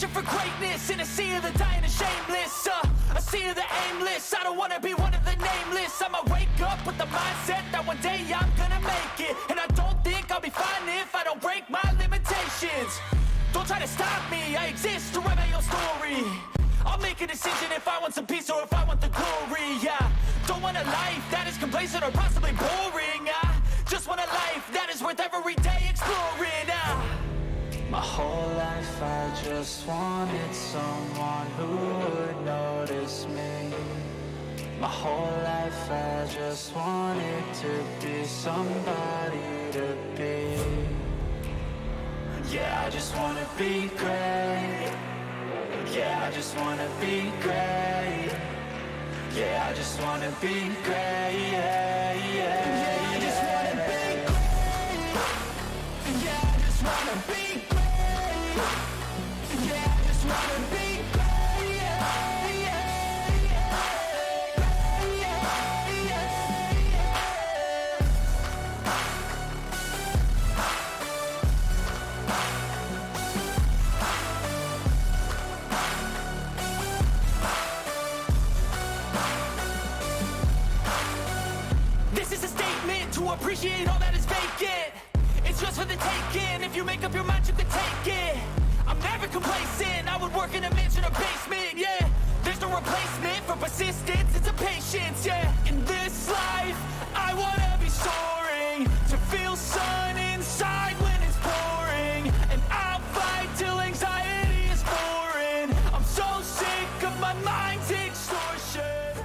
Searching for greatness in a sea of the dying and shameless. A sea of the aimless. I don't wanna be one of the nameless. I'ma wake up with the mindset that one day I'm gonna make it. And I don't think I'll be fine if I don't break my limitations. Don't try to stop me, I exist to write my own story. I'll make a decision if I want some peace or if I want the glory. Yeah, don't want a life that is complacent or possibly boring. I just want a life that is worth every day exploring. My whole life I just wanted someone who would notice me. My whole life I just wanted to be somebody to be. Yeah, I just wanna be great. Yeah, I just wanna be great. Yeah, I just wanna be great. Yeah, yeah, I just wanna be great. Yeah, I just wanna be great. Yeah, I just wanna be great. Yeah, yeah, This is a statement to appreciate all that is vacant. It's just for the taking. If you make up your mind, you can take it. I'm never complacent. I would work in a mansion or basement. Yeah, there's no replacement for persistence. It's a patience. Yeah, in this life, I wanna be soaring to feel sun inside when it's pouring, and I'll fight till anxiety is foreign. I'm so sick of my mind's extortion.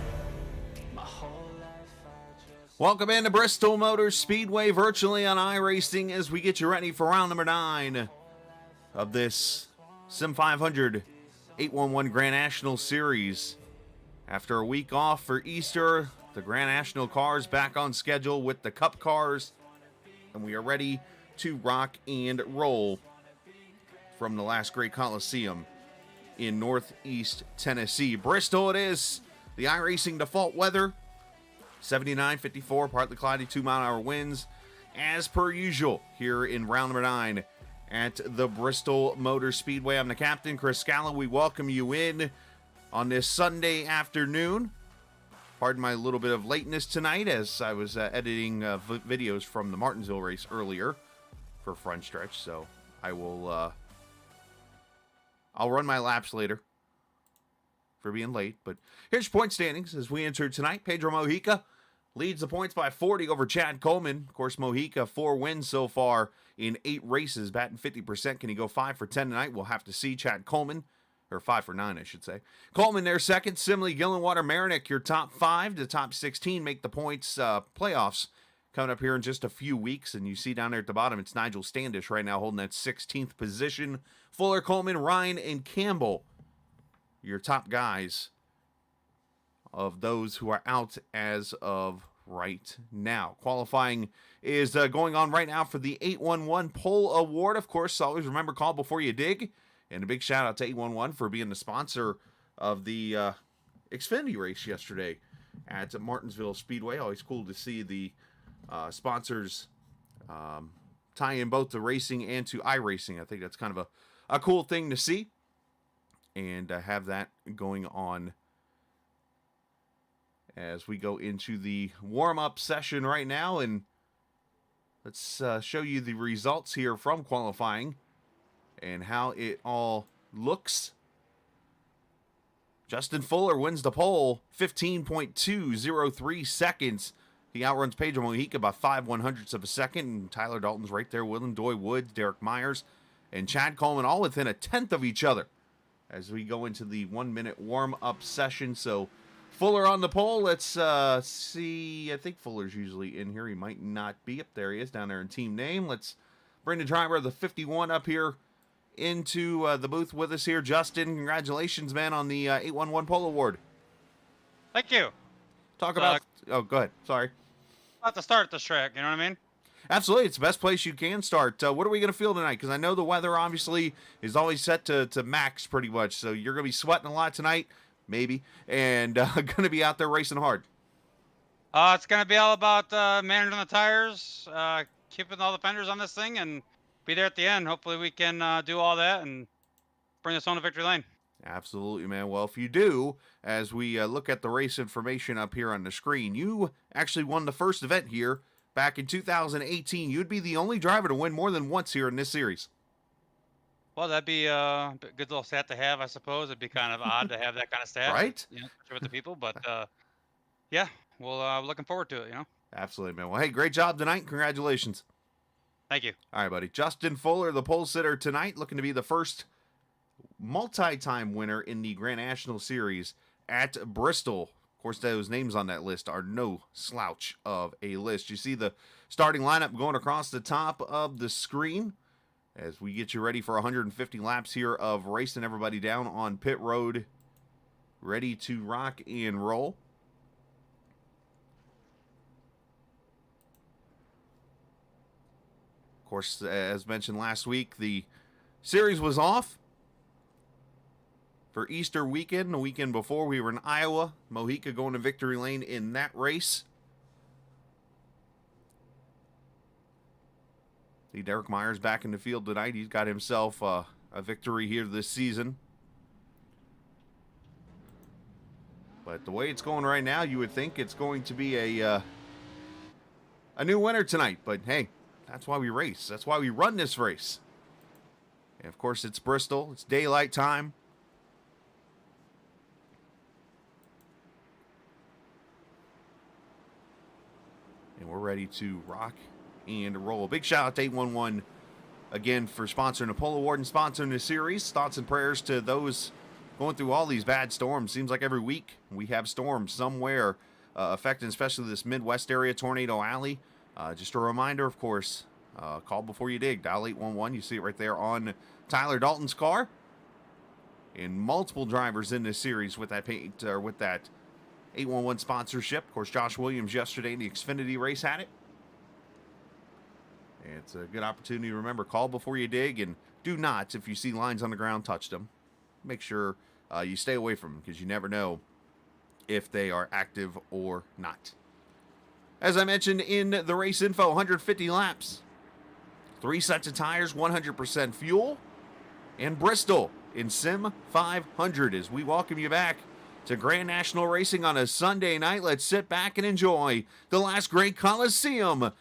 My whole life I just... Welcome into Bristol Motor Speedway virtually on iRacing as we get you ready for round number 9 of this Sim500 811 Grand National Series. After a week off for Easter, the Grand National cars back on schedule with the Cup cars, and we are ready to rock and roll from the last great Coliseum in Northeast Tennessee. Bristol it is, the iRacing default weather, 79, 54, partly cloudy, 2-mile-an-hour winds, as per usual here in round number 9 at the Bristol Motor Speedway. I'm the captain, Chris Scala. We welcome you in on this Sunday afternoon. Pardon my little bit of lateness tonight as I was editing videos from the Martinsville race earlier for front stretch, so I will I'll run my laps later for being late. But here's your point standings as we enter tonight. Pedro Mojica leads the points by 40 over Chad Coleman. Of course, Mojica, 4 wins so far in 8 races, batting 50%. Can he go 5 for 10 tonight? We'll have to see. Chad Coleman, or 5 for 9, I should say. Coleman there second. Simley, Gillenwater, Marinick, your top 5 to top 16 make the points playoffs coming up here in just a few weeks. And you see down there at the bottom, it's Nigel Standish right now holding that 16th position. Fuller, Coleman, Ryan, and Campbell, your top guys of those who are out as of right now. Qualifying is going on right now for the 811 Pole Award. Of course, always remember, call before you dig. And a big shout out to 811 for being the sponsor of the Xfinity race yesterday at Martinsville Speedway. Always cool to see the sponsors tie in both to racing and to iRacing. I think that's kind of a cool thing to see. And have that going on as we go into the warm-up session right now. And let's show you the results here from qualifying and how it all looks. Justin Fuller wins the pole, 15.203 seconds. He outruns Pedro Mojica by 5/100ths of a second. And Tyler Dalton's right there with him. Doy Woods, Derek Myers, and Chad Coleman all within a tenth of each other as we go into the 1-minute warm-up session. So Fuller on the pole. Let's see. I think Fuller's usually in here. He might not be. Up there he is down there in team name. Let's bring the driver of the 51 up here into the booth with us here. Justin, congratulations, man, on the 811 Pole Award. Thank you. Talk about... Oh, go ahead. Sorry. About to start this track, you know what I mean? Absolutely. It's the best place you can start. What are we going to feel tonight? Because I know the weather, obviously, is always set to max pretty much. So you're going to be sweating a lot tonight. Maybe, and going to be out there racing hard. It's going to be all about managing the tires, keeping all the fenders on this thing, and be there at the end. Hopefully we can do all that and bring us home to victory lane. Absolutely, man. Well, if you do, as we look at the race information up here on the screen, you actually won the first event here back in 2018. You'd be the only driver to win more than once here in this series. Well, that'd be a good little stat to have, I suppose. It'd be kind of odd to have that kind of stat, Right? you know, especially with the people. But yeah, well, looking forward to it. You know. Absolutely, man. Well, hey, great job tonight. Congratulations. Thank you. All right, buddy. Justin Fuller, the pole sitter tonight, looking to be the first multi-time winner in the Grand National Series at Bristol. Of course, those names on that list are no slouch of a list. You see the starting lineup going across the top of the screen as we get you ready for 150 laps here of racing everybody down on pit road, ready to rock and roll. Of course, as mentioned last week, the series was off for Easter weekend. The weekend before, we were in Iowa. Mohica going to victory lane in that race. See Derek Myers back in the field tonight. He's got himself a victory here this season. But the way it's going right now, you would think it's going to be a new winner tonight. But hey, that's why we race. That's why we run this race. And of course, it's Bristol. It's daylight time. And we're ready to rock and roll. Big shout out to 811 again for sponsoring the Pole Award and sponsoring the series. Thoughts and prayers to those going through all these bad storms. Seems like every week we have storms somewhere affecting especially this Midwest area, Tornado Alley. Just a reminder, of course, call before you dig. Dial 811. You see it right there on Tyler Dalton's car. And multiple drivers in this series with that paint or with that 811 sponsorship. Of course, Josh Williams yesterday in the Xfinity race had it. And it's a good opportunity to remember, call before you dig, and do not, if you see lines on the ground, touch them. Make sure you stay away from them because you never know if they are active or not. As I mentioned in the race info, 150 laps, 3 sets of tires, 100% fuel, and Bristol in Sim 500 as we welcome you back to Grand National Racing on a Sunday night. Let's sit back and enjoy the last great Coliseum.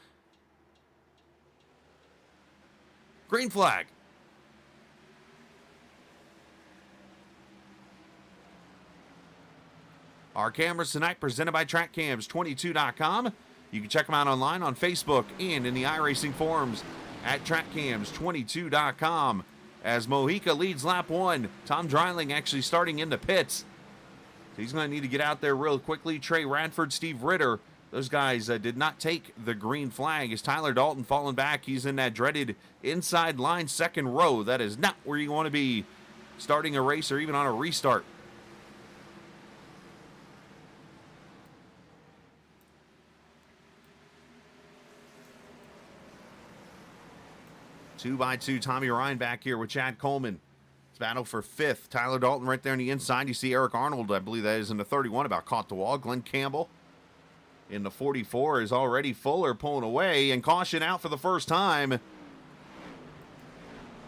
Green flag. Our cameras tonight presented by TrackCams22.com. You can check them out online on Facebook and in the iRacing forums at TrackCams22.com. As Mohica leads lap 1, Tom Dreiling actually starting in the pits. So he's going to need to get out there real quickly. Trey Radford, Steve Ritter, those guys did not take the green flag. As Tyler Dalton falling back, he's in that dreaded inside line second row. That is not where you want to be starting a race or even on a restart. Two by two, Tommy Ryan back here with Chad Coleman. It's battle for 5th. Tyler Dalton right there on the inside. You see Eric Arnold, I believe that is in the 31, about caught the wall. Glenn Campbell in the 44 is already Fuller pulling away, and caution out for the first time.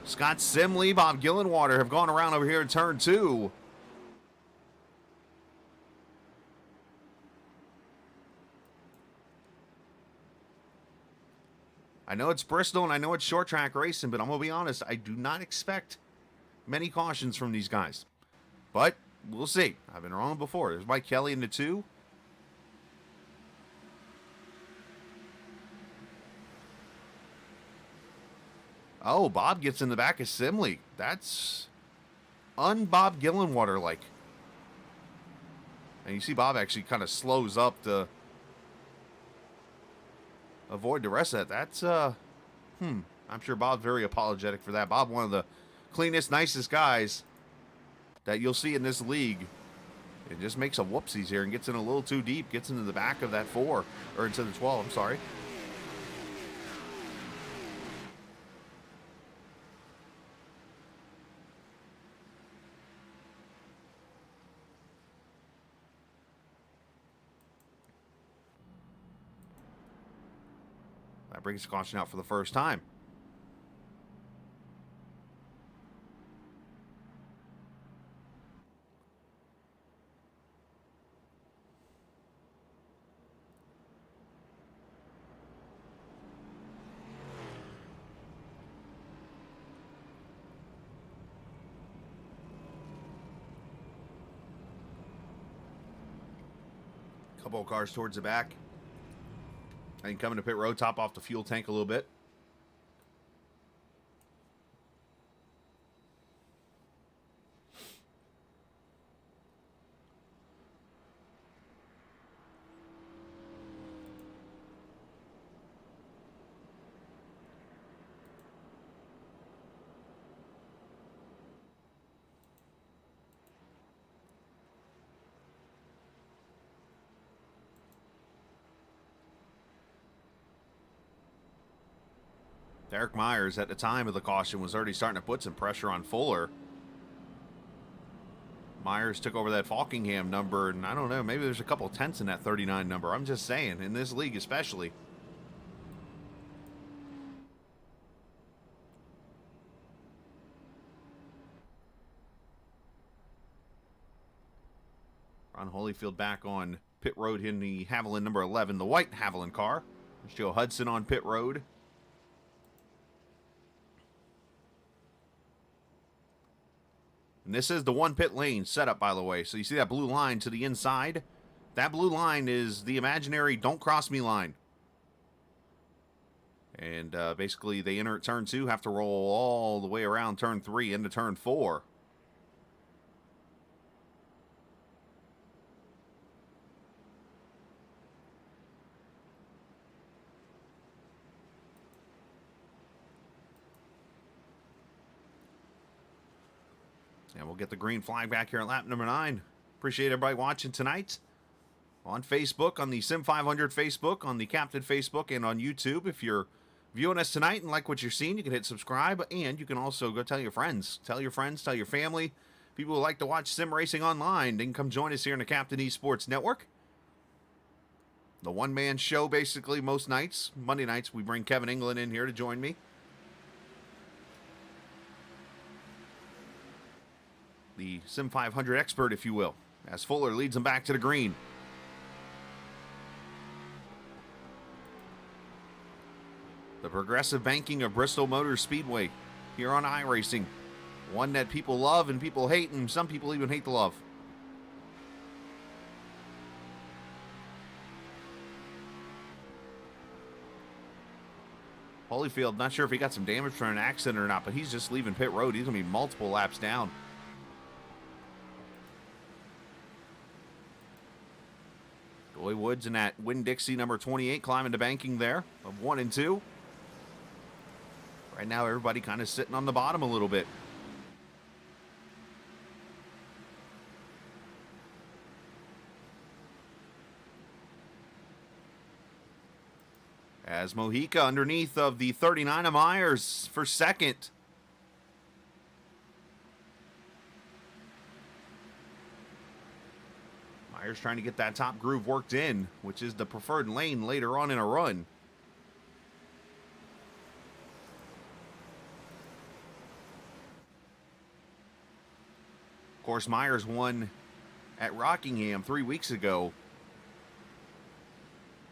Scott Simley, Bob Gillenwater have gone around over here in turn 2. I know it's Bristol and I know it's short track racing, but I'm going to be honest, I do not expect many cautions from these guys. But we'll see. I've been wrong before. There's Mike Kelly in the 2. Oh, Bob gets in the back of Simley. That's un-Bob Gillenwater-like. And you see Bob actually kind of slows up to avoid the rest of that. That's, I'm sure Bob's very apologetic for that. Bob, one of the cleanest, nicest guys that you'll see in this league. It just makes a whoopsies here and gets in a little too deep, gets into the back of that 4, or into the 12, I'm sorry. That brings the caution out for the first time. Couple of cars towards the back. And coming to pit road, top off the fuel tank a little bit. Derek Myers, at the time of the caution, was already starting to put some pressure on Fuller. Myers took over that Falkingham number, and I don't know, maybe there's a couple tenths in that 39 number. I'm just saying, in this league especially. Ron Holyfield back on pit road in the Haviland number 11, the white Haviland car. There's Joe Hudson on pit road. And this is the one pit lane setup, by the way. So you see that blue line to the inside? That blue line is the imaginary don't cross me line. And basically they enter at turn 2, have to roll all the way around turn 3 into turn 4. And we'll get the green flag back here at lap number 9. Appreciate everybody watching tonight. On Facebook, on the Sim500 Facebook, on the Captain Facebook, and on YouTube. If you're viewing us tonight and like what you're seeing, you can hit subscribe. And you can also go tell your friends. Tell your friends, tell your family. People who like to watch sim racing online, they can come join us here in the Captain Esports Network. The one-man show, basically, most nights. Monday nights, we bring Kevin England in here to join me. The Sim500 expert, if you will, as Fuller leads him back to the green. The progressive banking of Bristol Motor Speedway here on iRacing. One that people love and people hate, and some people even hate to love. Holyfield, not sure if he got some damage from an accident or not, but he's just leaving pit road. He's going to be multiple laps down. Joey Woods in that Winn-Dixie number 28 climbing the banking there of 1 and 2. Right now, everybody kind of sitting on the bottom a little bit. As Mojica underneath of the 39 of Myers for second. Myers trying to get that top groove worked in, which is the preferred lane later on in a run. Of course, Myers won at Rockingham 3 weeks ago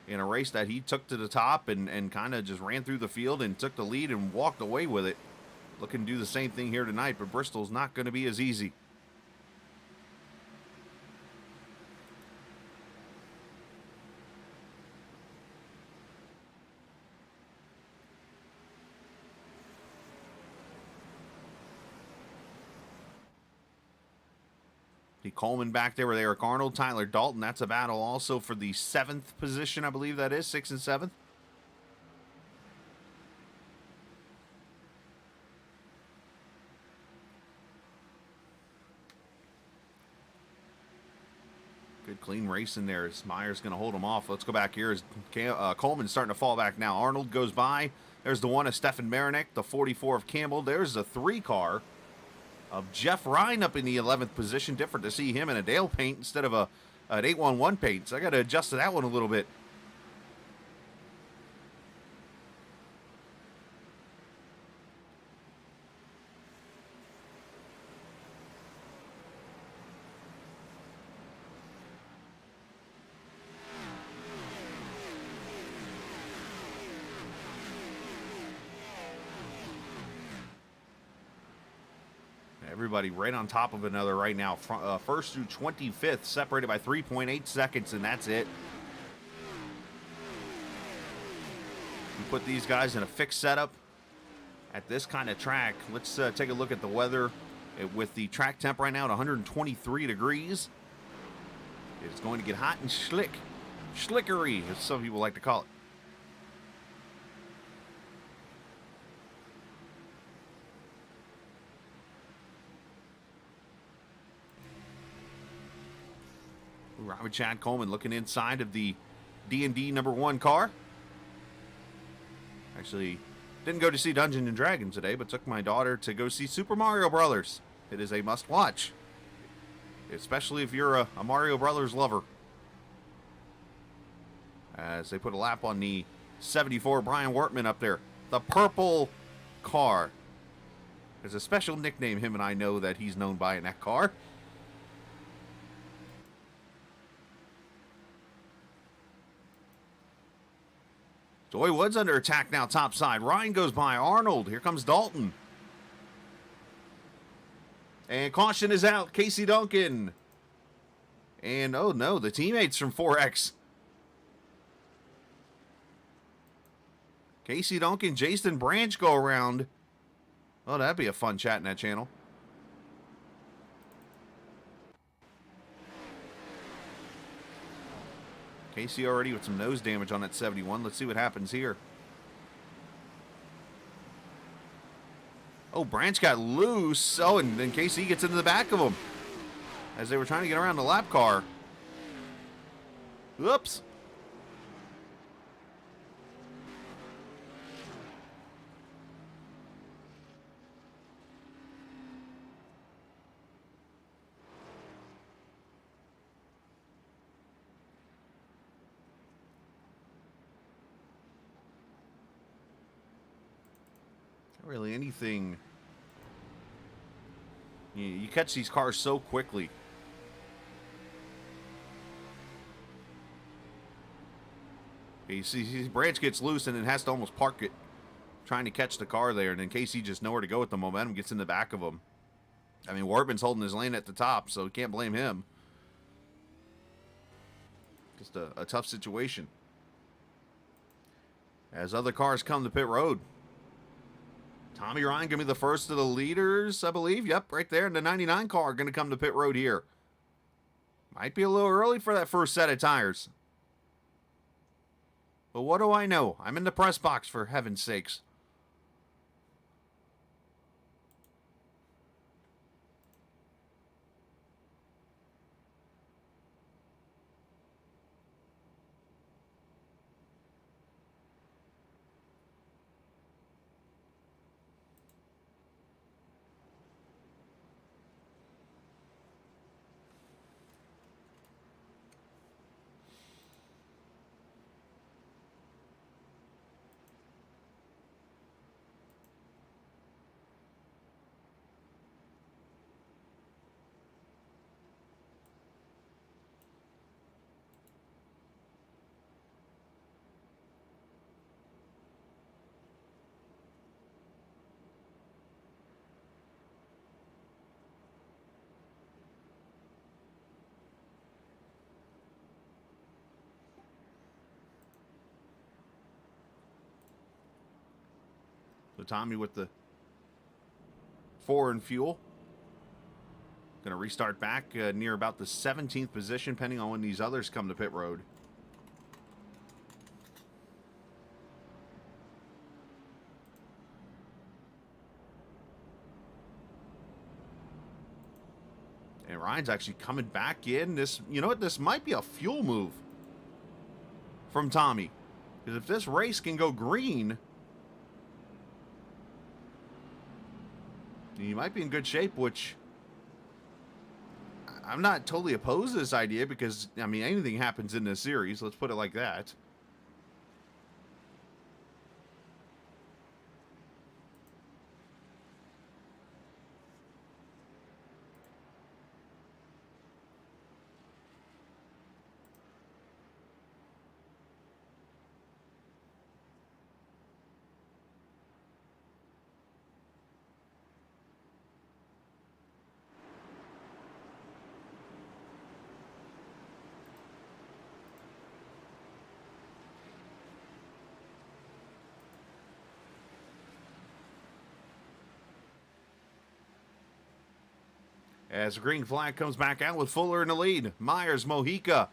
in a race that he took to the top and kind of just ran through the field and took the lead and walked away with it. Looking to do the same thing here tonight, but Bristol's not going to be as easy. Coleman back there with Eric Arnold, Tyler Dalton. That's a battle also for the 7th position, I believe that is, 6th and 7th. Good clean race in there as Myers going to hold him off. Let's go back here as Coleman's starting to fall back now. Arnold goes by. There's the 1 of Stefan Marinek, the 44 of Campbell. There's the 3 car of Jeff Ryan up in the 11th position. Different to see him in a Dale paint instead of an 811 paint. So I got to adjust to that one a little bit. Everybody right on top of another right now. First through 25th, separated by 3.8 seconds, and that's it. We put these guys in a fixed setup at this kind of track. Let's take a look at the weather. With the track temp right now at 123 degrees. It's going to get hot and slickery, as some people like to call it. Robert Chad Coleman looking inside of the D&D #1 car. Actually, didn't go to see Dungeons and Dragons today, but took my daughter to go see Super Mario Brothers. It is a must-watch, especially if you're a Mario Brothers lover. As they put a lap on the 74 Brian Wortman up there. The purple car. There's a special nickname him and I know that he's known by in that car. Joy Woods under attack now topside. Ryan goes by Arnold. Here comes Dalton. And caution is out. Casey Duncan. And oh no, the teammates from 4X. Casey Duncan, Jason Branch go around. Oh, that'd be a fun chat in that channel. Casey already with some nose damage on that 71. Let's see what happens here. Oh, Branch got loose. Oh, and then Casey gets into the back of him as they were trying to get around the lap car. Whoops. Really anything. You catch these cars so quickly. You see Branch gets loose and it has to almost park it, trying to catch the car there, and then Casey just nowhere to go with the momentum, gets in the back of him. I mean, Wortman's holding his lane at the top, so you can't blame him. Just a tough situation. As other cars come to pit road. Tommy Ryan going to be the first of the leaders, I believe. Yep, right there. And the 99 car going to come to pit road here. Might be a little early for that first set of tires. But what do I know? I'm in the press box, for heaven's sakes. So Tommy with the 4 in fuel. Going to restart back near about the 17th position, depending on when these others come to pit road. And Ryan's actually coming back in. This, you know what? This might be a fuel move from Tommy. Because if this race can go green, you might be in good shape, which I'm not totally opposed to this idea because, I mean, anything happens in this series. Let's put it like that. As the green flag comes back out with Fuller in the lead. Myers, Mojica,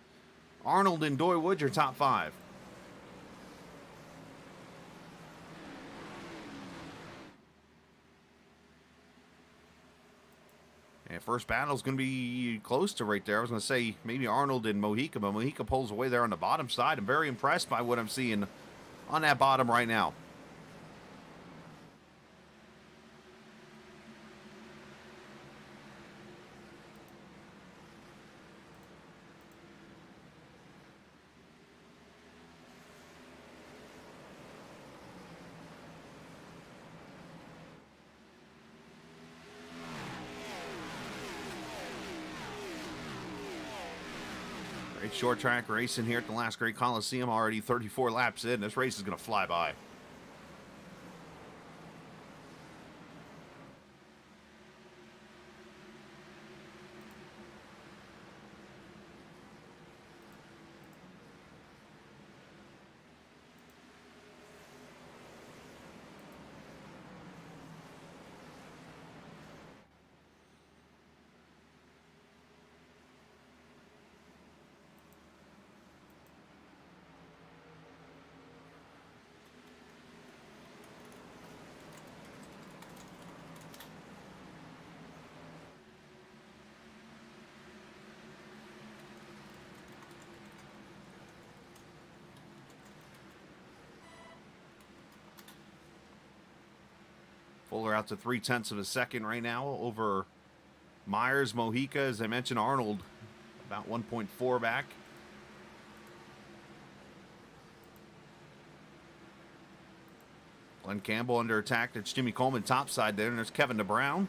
Arnold, and Doywood, your top 5. And first battle is going to be close to right there. I was going to say maybe Arnold and Mojica, but Mojica pulls away there on the bottom side. I'm very impressed by what I'm seeing on that bottom right now. Great short track racing here at the last Great Coliseum. Already 34 laps in. This race is going to fly by. Fuller out to 0.3 of a second right now over Myers. Mojica, as I mentioned, Arnold about 1.4 back. Glenn Campbell under attack. That's Jimmy Coleman topside there, and there's Kevin DeBrown.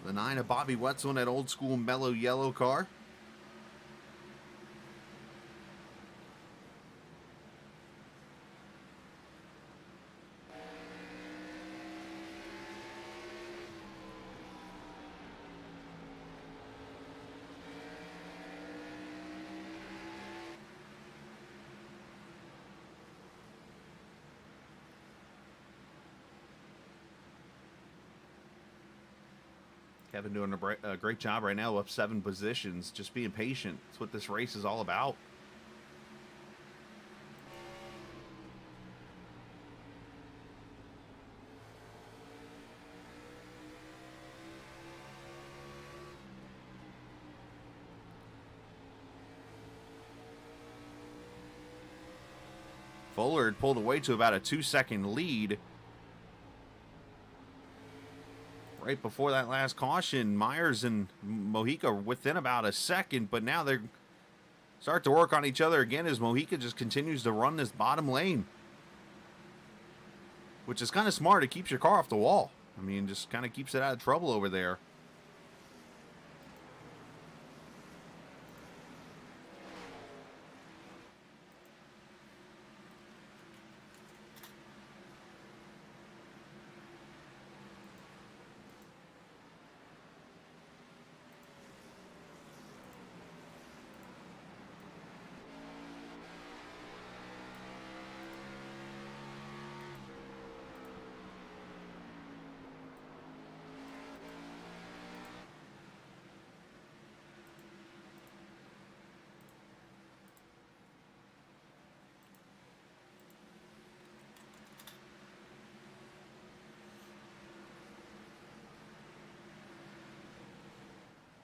The 9 of Bobby Wetzel in that old school mellow yellow car. Kevin doing a great job right now, up 7 positions, just being patient. That's what this race is all about. Fuller had pulled away to about a 2-second lead. Right before that last caution, Myers and Mojica are within about a second, but now they start to work on each other again as Mojica just continues to run this bottom lane. Which is kind of smart. It keeps your car off the wall. I mean, just kind of keeps it out of trouble over there.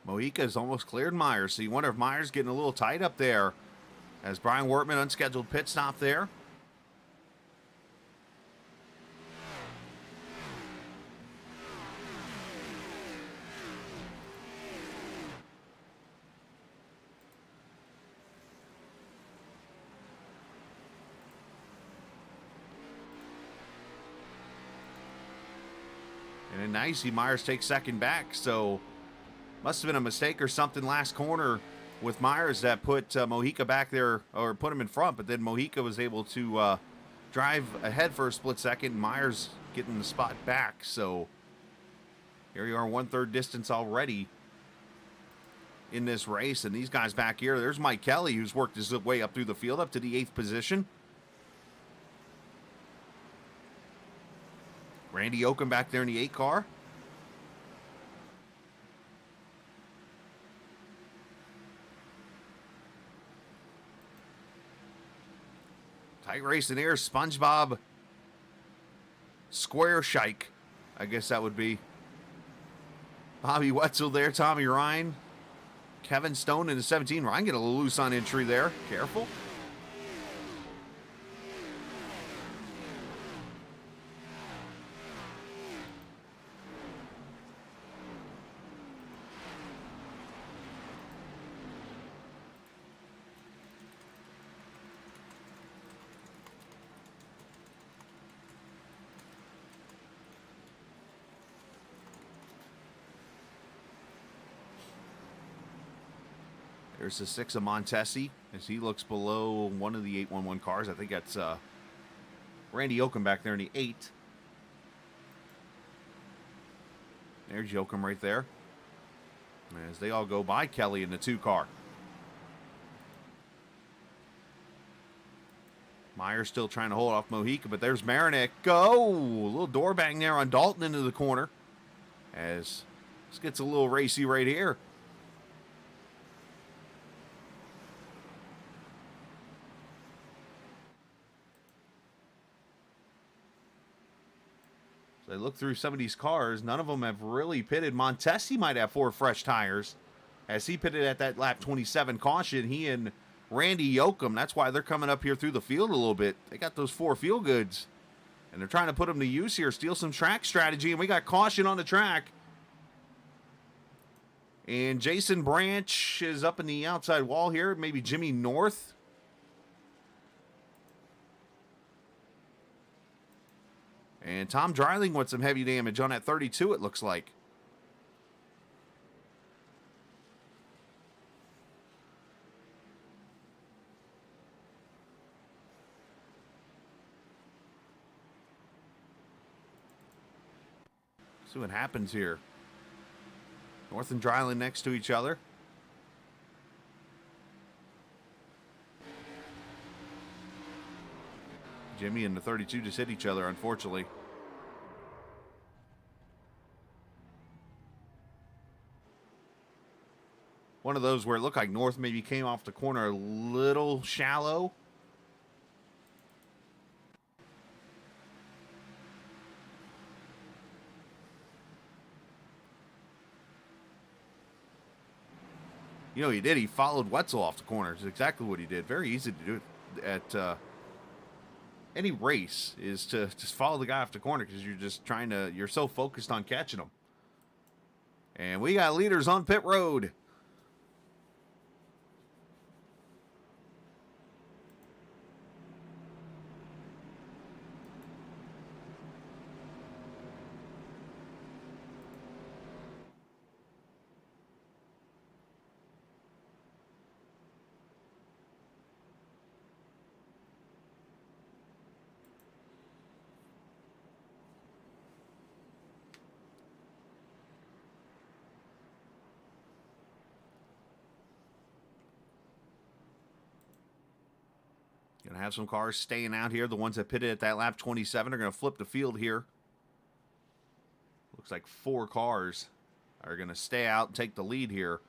Mojica's almost cleared Myers, so you wonder if Myers getting a little tight up there as Brian Wortman unscheduled pit stop there. And then nicely, Myers takes second back, so must have been a mistake or something last corner with Myers that put Mojica back there, or put him in front, but then Mojica was able to drive ahead for a split second. Myers getting the spot back, so here you are, 1/3 distance already in this race, and these guys back here, there's Mike Kelly, who's worked his way up through the field, up to the 8th position. Randy Oakham back there in the 8 car. Kite racing here, SpongeBob Square Shike. I guess that would be. Bobby Wetzel there, Tommy Ryan. Kevin Stone in the 17. Ryan get a little loose on entry there. Careful. There's the 6 of Montesi as he looks below one of the 811 cars. I think that's Randy Yoakum back there in the 8. There's Yoakum right there. As they all go by Kelly in the 2 car. Myers still trying to hold off Mojica, but there's Marinik. Go! A little door bang there on Dalton into the corner. As this gets a little racy right here. They look through some of these cars. None of them have really pitted. Montesi might have 4 fresh tires. As he pitted at that lap 27 caution, he and Randy Yoakum, that's why they're coming up here through the field a little bit. They got those 4 feel goods. And they're trying to put them to use here, steal some track strategy. And we got caution on the track. And Jason Branch is up in the outside wall here. Maybe Jimmy North. And Tom Dreiling with some heavy damage on that 32, it looks like. See what happens here. North and Dreiling next to each other. Jimmy and the 32 just hit each other, unfortunately. One of those where it looked like North maybe came off the corner a little shallow. You know, he did. He followed Wetzel off the corner. It's exactly what he did. Very easy to do at any race, is to just follow the guy off the corner because you're just trying to, you're so focused on catching him. And we got leaders on pit road. Going to have some cars staying out here. The ones that pitted at that lap 27 are going to flip the field here. Looks like 4 cars are going to stay out and take the lead here.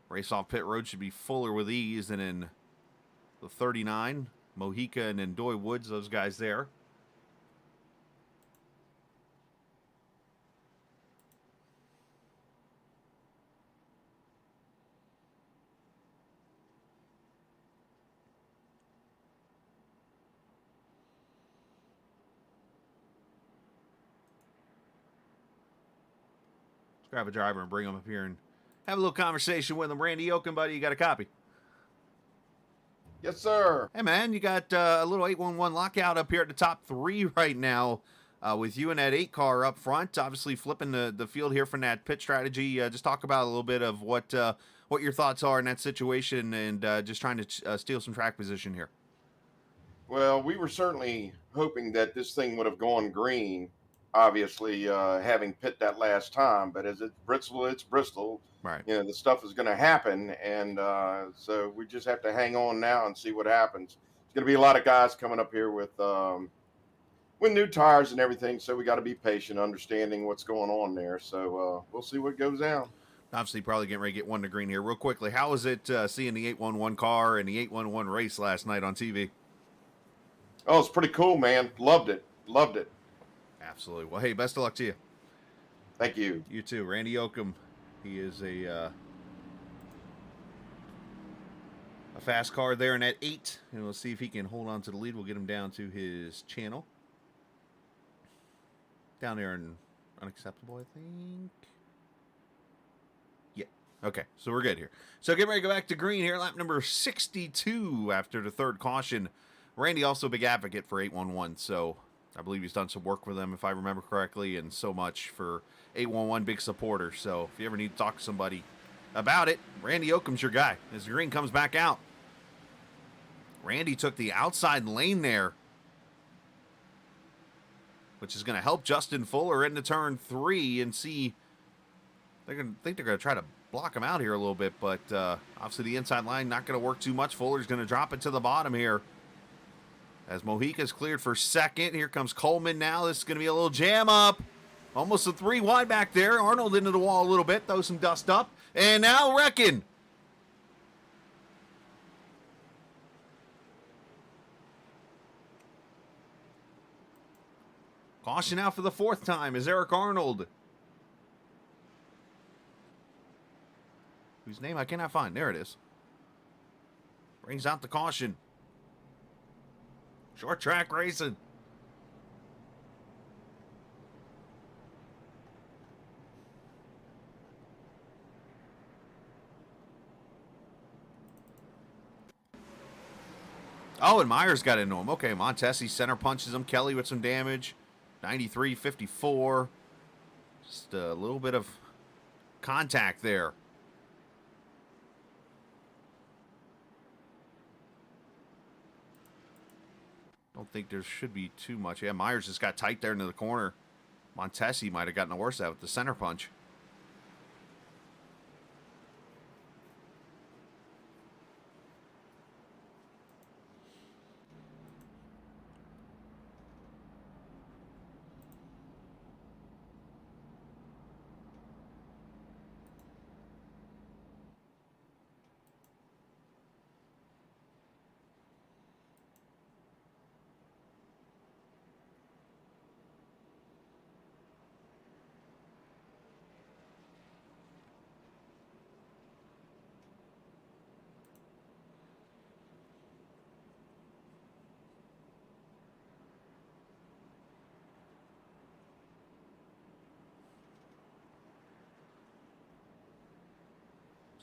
Race off pit road should be fuller with ease than in the 39. Mojica and Ndoye Woods, those guys there. Grab a driver and bring him up here and have a little conversation with him. Randy Yoakum, buddy, you got a copy? Yes, sir. Hey, man, you got a little 811 lockout up here at the top 3 right now with you and that 8 car up front. Obviously flipping the field here from that pit strategy. Just talk about a little bit of what your thoughts are in that situation and just trying to steal some track position here. Well, we were certainly hoping that this thing would have gone green, obviously, having pit that last time. But as it's Bristol. Right. You know, the stuff is going to happen. And so we just have to hang on now and see what happens. There's going to be a lot of guys coming up here with new tires and everything. So we got to be patient, understanding what's going on there. So we'll see what goes down. Obviously, probably getting ready to get 1 to green here. Real quickly, how was it seeing the 811 car and the 811 race last night on TV? Oh, it's pretty cool, man. Loved it. Loved it. Absolutely. Well, hey, best of luck to you. Thank you. You too. Randy Oakham. He is a fast car there in that 8. And we'll see if he can hold on to the lead. We'll get him down to his channel. Down there in Unacceptable, I think. Yeah. Okay, so we're good here. So get ready to go back to green here. Lap number 62 after the third caution. Randy also a big advocate for 811, so I believe he's done some work with them, if I remember correctly, and so much for 811, big supporter. So if you ever need to talk to somebody about it, Randy Oakham's your guy. As the green comes back out. Randy took the outside lane there, which is going to help Justin Fuller into turn 3 and see. They're going to try to block him out here a little bit, but obviously the inside line not going to work too much. Fuller's going to drop it to the bottom here. As Mojica's cleared for second. Here comes Coleman now. This is going to be a little jam up. Almost a 3 wide back there. Arnold into the wall a little bit. Throw some dust up. And now Reckon. Caution out for the 4th time is Eric Arnold. Whose name I cannot find. There it is. Brings out the caution. Short track racing. Oh, and Myers got into him. Okay, Montesi center punches him. Kelly with some damage. 93-54. Just a little bit of contact there. Don't think there should be too much. Yeah, Myers just got tight there into the corner. Montesi might have gotten the worst out with the center punch.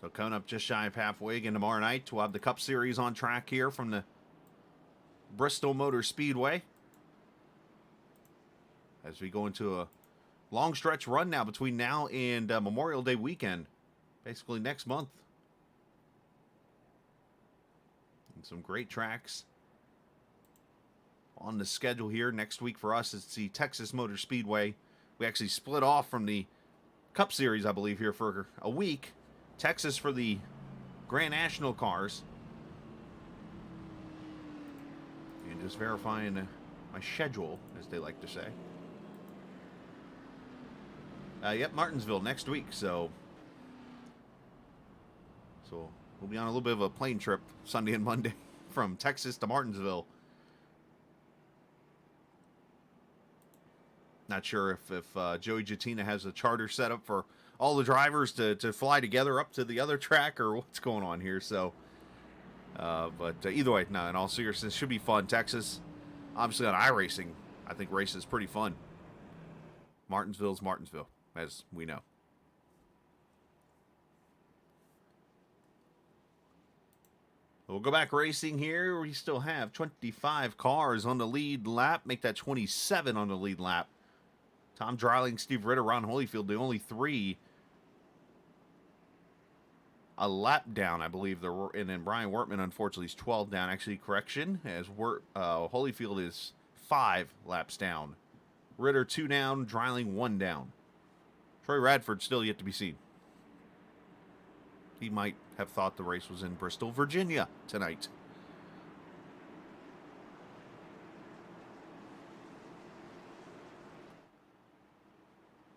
So coming up just shy of halfway again tomorrow night, we'll have the Cup Series on track here from the Bristol Motor Speedway. As we go into a long stretch run now between now and Memorial Day weekend. Basically next month. And some great tracks on the schedule here. Next week for us is the Texas Motor Speedway. We actually split off from the Cup Series, I believe, here for a week. Texas for the Grand National cars. And just verifying my schedule, as they like to say. Yep, Martinsville next week, so we'll be on a little bit of a plane trip Sunday and Monday from Texas to Martinsville. Not sure if Joey Jattina has a charter set up for all the drivers to fly together up to the other track or what's going on here. So, but either way, no, in all seriousness, should be fun. Texas, obviously on iRacing, I think race is pretty fun. Martinsville's Martinsville, as we know. We'll go back racing here. We still have 25 cars on the lead lap. Make that 27 on the lead lap. Tom Dreiling, Steve Ritter, Ron Holyfield, the only 3 a lap down, I believe. And then Brian Wortman, unfortunately, is 12 down. Actually, correction, as Holyfield is 5 laps down. Ritter 2 down, Dreiling 1 down. Troy Radford still yet to be seen. He might have thought the race was in Bristol, Virginia tonight.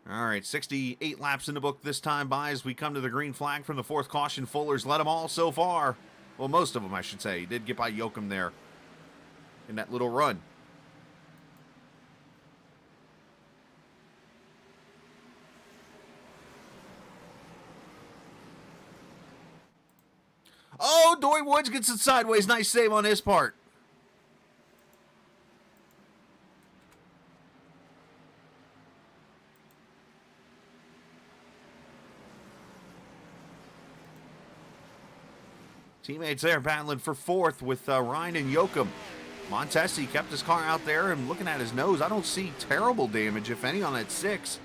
All right, 68 laps in the book this time by as we come to the green flag from the 4th caution. Fuller's led them all so far. Well, most of them, I should say. He did get by Yoakum there. in that little run. Oh, Dory Woods gets it sideways. Nice save on his part. Teammates there battling for fourth with Ryan and Yoakum. Montesi kept his car out there and looking at his nose. I don't see terrible damage, if any, on that 6.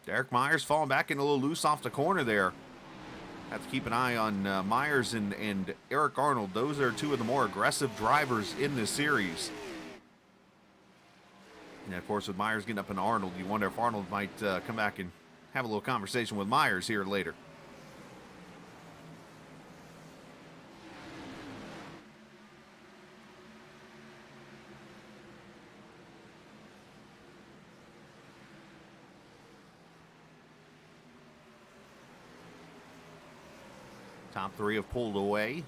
Derek Myers falling back in a little loose off the corner there. Have to keep an eye on Myers and Eric Arnold. Those are two of the more aggressive drivers in this series. And of course, with Myers getting up in Arnold, you wonder if Arnold might come back and have a little conversation with Myers here later. Top 3 have pulled away.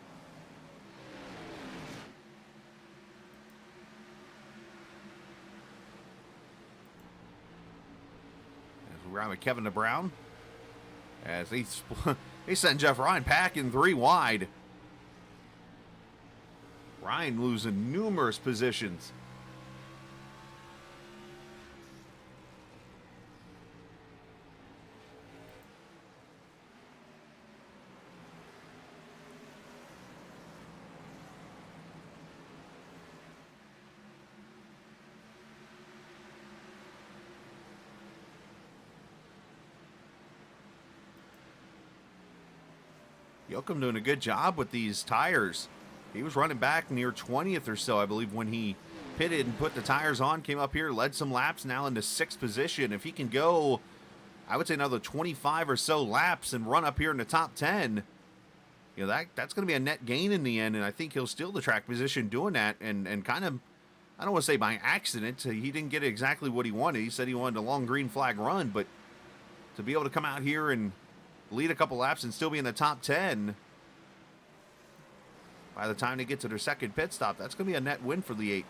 As we ride with Kevin DeBrown. As they send Jeff Ryan packing 3 wide. Ryan losing numerous positions. Yoakum doing a good job with these tires. He was running back near 20th or so, I believe, when he pitted and put the tires on, came up here, led some laps, now into 6th position. If he can go, I would say another 25 or so laps and run up here in the top 10, you know, that's going to be a net gain in the end, and I think he'll steal the track position doing that, and kind of, I don't want to say by accident, he didn't get exactly what he wanted. He said he wanted a long green flag run, but to be able to come out here and lead a couple laps and still be in the top 10 by the time they get to their second pit stop, that's going to be a net win for the 8.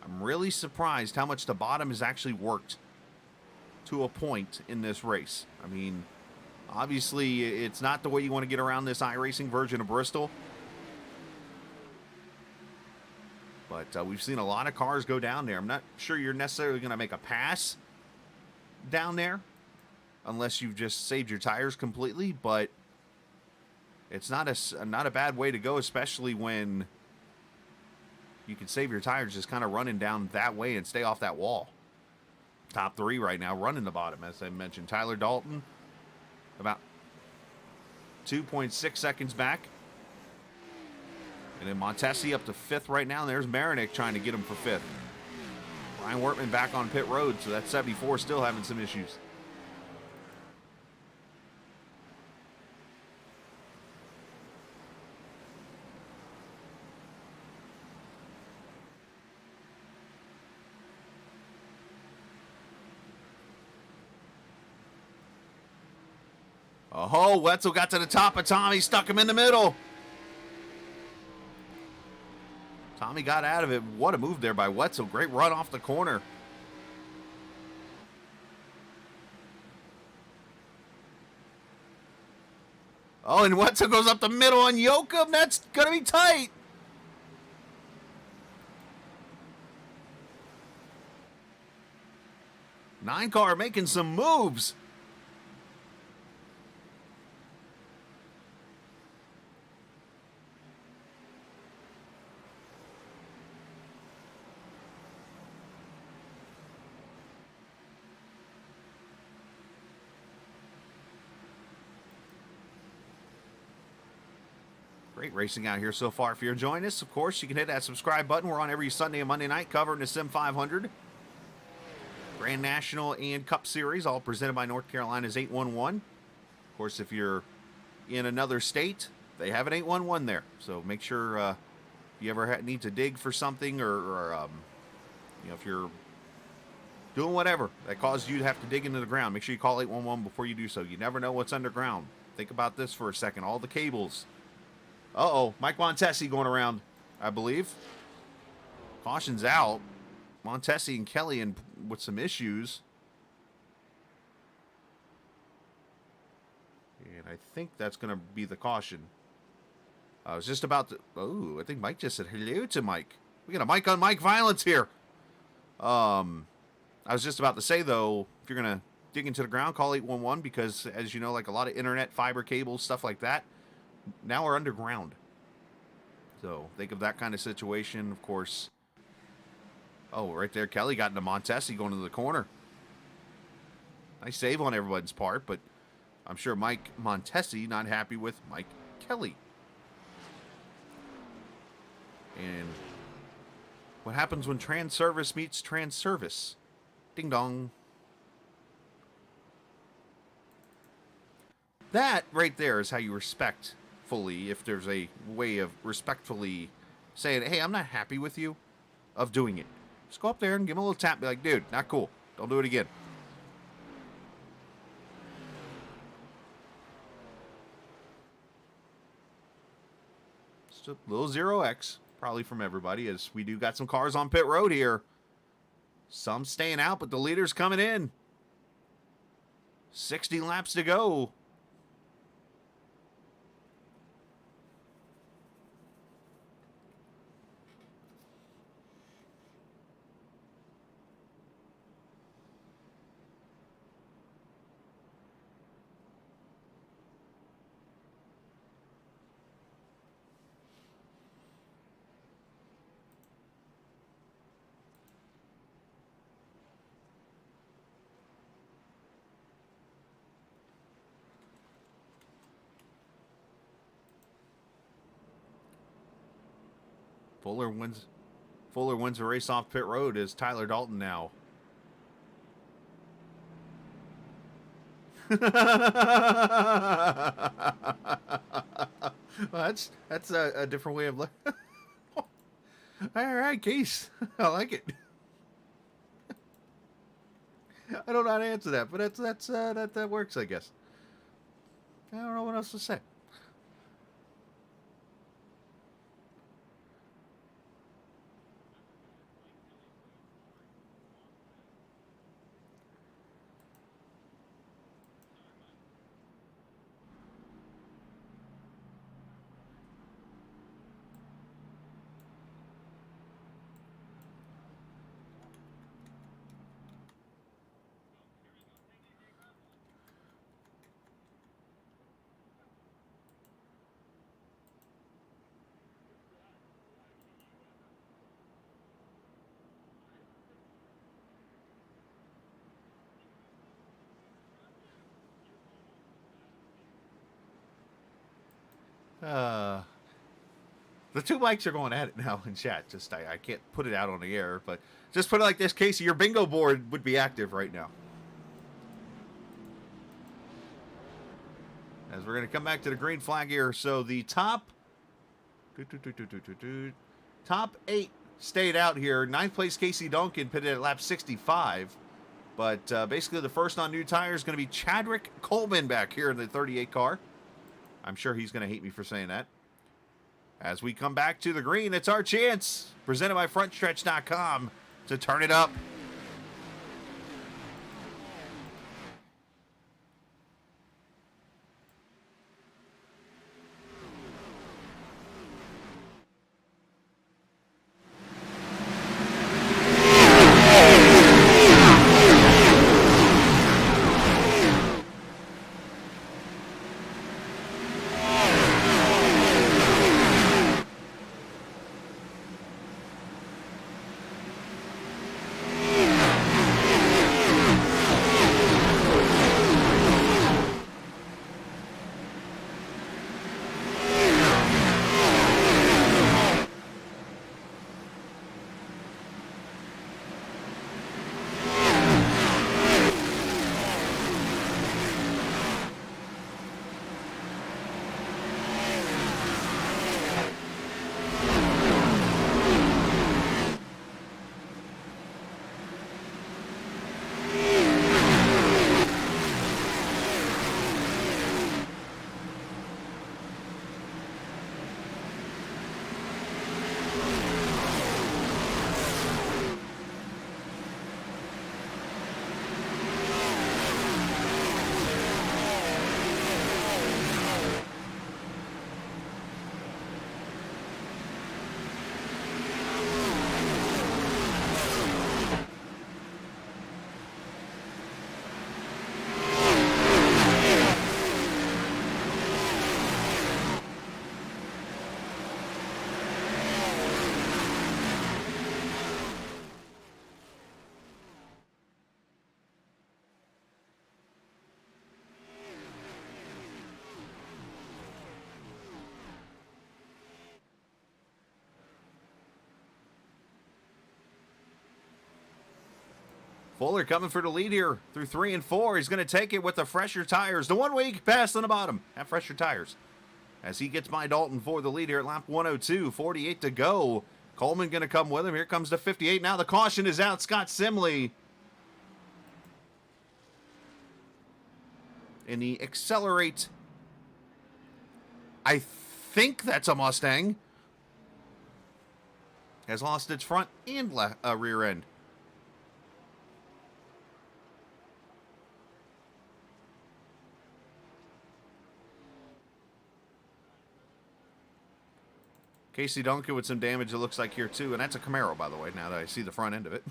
I'm really surprised how much the bottom has actually worked to a point in this race. I mean, obviously, it's not the way you want to get around this iRacing version of Bristol. But we've seen a lot of cars go down there. I'm not sure you're necessarily going to make a pass down there unless you've just saved your tires completely. But it's not a bad way to go, especially when you can save your tires just kind of running down that way and stay off that wall. Top 3 right now running the bottom, as I mentioned. Tyler Dalton about 2.6 seconds back. And then Montesi up to 5th right now. And there's Marinik trying to get him for 5th. Ryan Wortman back on pit road, so that 74 still having some issues. Oh, Wetzel got to the top of Tommy, stuck him in the middle. Tommy got out of it. What a move there by Wetzel. Great run off the corner. Oh, and Wetzel goes up the middle on Yoakum. That's going to be tight. Nine car making some moves. Great racing out here so far. If you're enjoying us, of course, you can hit that subscribe button. We're on every Sunday and Monday night covering the Sim500. Grand National and Cup Series, all presented by North Carolina's 811. Of course, if you're in another state, they have an 811 there. So make sure if you ever need to dig for something or you know, if you're doing whatever that caused you to have to dig into the ground, make sure you call 811 before you do so. You never know what's underground. Think about this for a second. All the cables. Uh-oh. Mike Montesi going around, I believe. Caution's out. Montesi and Kelly with some issues. And I think that's going to be the caution. I was just about to... Oh, I think Mike just said hello to Mike. We got a Mike on Mike violence here. I was just about to say, though, if you're going to dig into the ground, call 811 because, as you know, like a lot of internet, fiber cables, stuff like that, now are underground. So think of that kind of situation, of course. Oh, right there, Kelly got into Montesi going into the corner. Nice save on everyone's part, but I'm sure Mike Montesi not happy with Mike Kelly. And what happens when trans service meets trans service? Ding dong. That right there is how you respectfully, if there's a way of respectfully saying, hey, I'm not happy with you, of doing it. Just go up there and give him a little tap. Be like, dude, not cool. Don't do it again. Just a little 0x, probably from everybody, as we do got some cars on pit road here. Some staying out, but the leader's coming in. 60 laps to go. Fuller wins a race off pit road as Tyler Dalton now. Well, that's a different way of looking. All right, Case. I like it. I don't know how to answer that, but that works, I guess. I don't know what else to say. The two mics are going at it now in chat. Just I can't put it out on the air, but just put it like this, Casey. Your bingo board would be active right now. As we're going to come back to the green flag here. So the top 8 stayed out here. 9th place Casey Duncan pitted at lap 65. But basically the first on new tires is going to be Chadwick Coleman back here in the 38 car. I'm sure he's going to hate me for saying that. As we come back to the green, it's our chance, presented by FrontStretch.com, to turn it up. Fuller coming for the lead here through 3 and 4. He's going to take it with the fresher tires. The one-way pass on the bottom. Have fresher tires. As he gets by Dalton for the lead here at lap 102. 48 to go. Coleman going to come with him. Here comes the 58. Now the caution is out. Scott Simley. And the Accelerate. I think that's a Mustang. Has lost its front and rear end. Casey Duncan with some damage, it looks like, here, too. And that's a Camaro, by the way, now that I see the front end of it.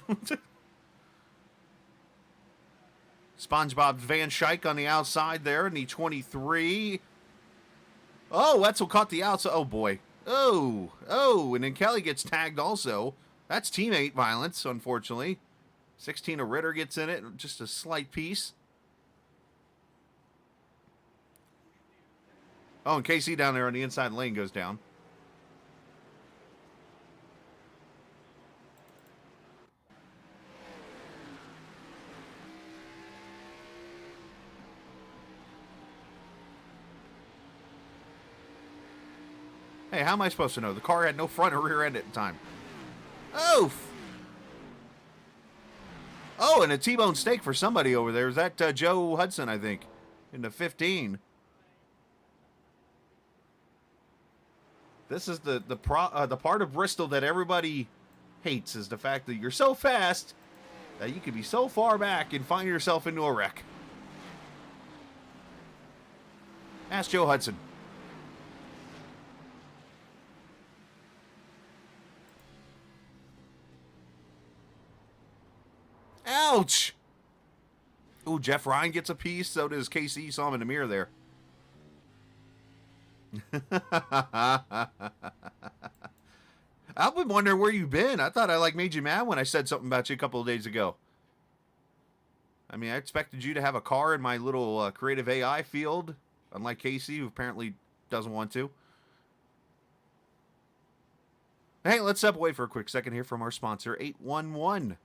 SpongeBob Van Schaik on the outside there in the 23. Oh, that's what caught the outside. Oh, boy. Oh, and then Kelly gets tagged also. That's teammate violence, unfortunately. 16 of Ritter gets in it, just a slight piece. Oh, and KC down there on the inside lane goes down. Hey, how am I supposed to know? The car had no front or rear end at the time. Oh! Oh, and a T-bone steak for somebody over there. Is that Joe Hudson, I think, in the 15. This is the part of Bristol that everybody hates, is the fact that you're so fast that you could be so far back and find yourself into a wreck. Ask Joe Hudson. Ouch! Ooh, Jeff Ryan gets a piece. So does KC. Saw him in the mirror there. I've been wondering where you've been. I thought I made you mad when I said something about you a couple of days ago. I mean, I expected you to have a car in my little creative AI field, unlike Casey, who apparently doesn't want to. Hey, let's step away for a quick second here from our sponsor, 811.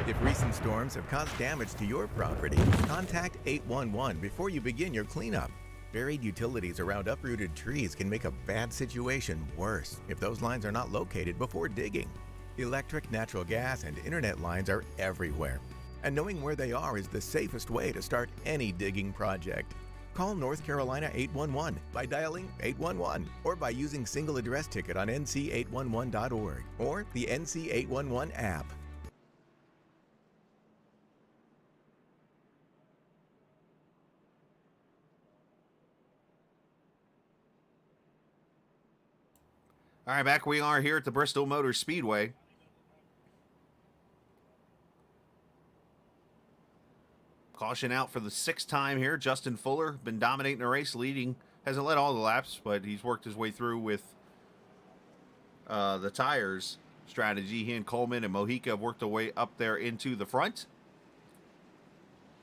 If recent storms have caused damage to your property, contact 811 before you begin your cleanup. Buried utilities around uprooted trees can make a bad situation worse if those lines are not located before digging. Electric, natural gas, and internet lines are everywhere, and knowing where they are is the safest way to start any digging project. Call North Carolina 811 by dialing 811 or by using single address ticket on nc811.org or the NC811 app. All right, back we are here at the Bristol Motor Speedway. Caution out for the 6th time here. Justin Fuller, been dominating the race, leading. Hasn't led all the laps, but he's worked his way through with the tires strategy. He and Coleman and Mojica have worked their way up there into the front.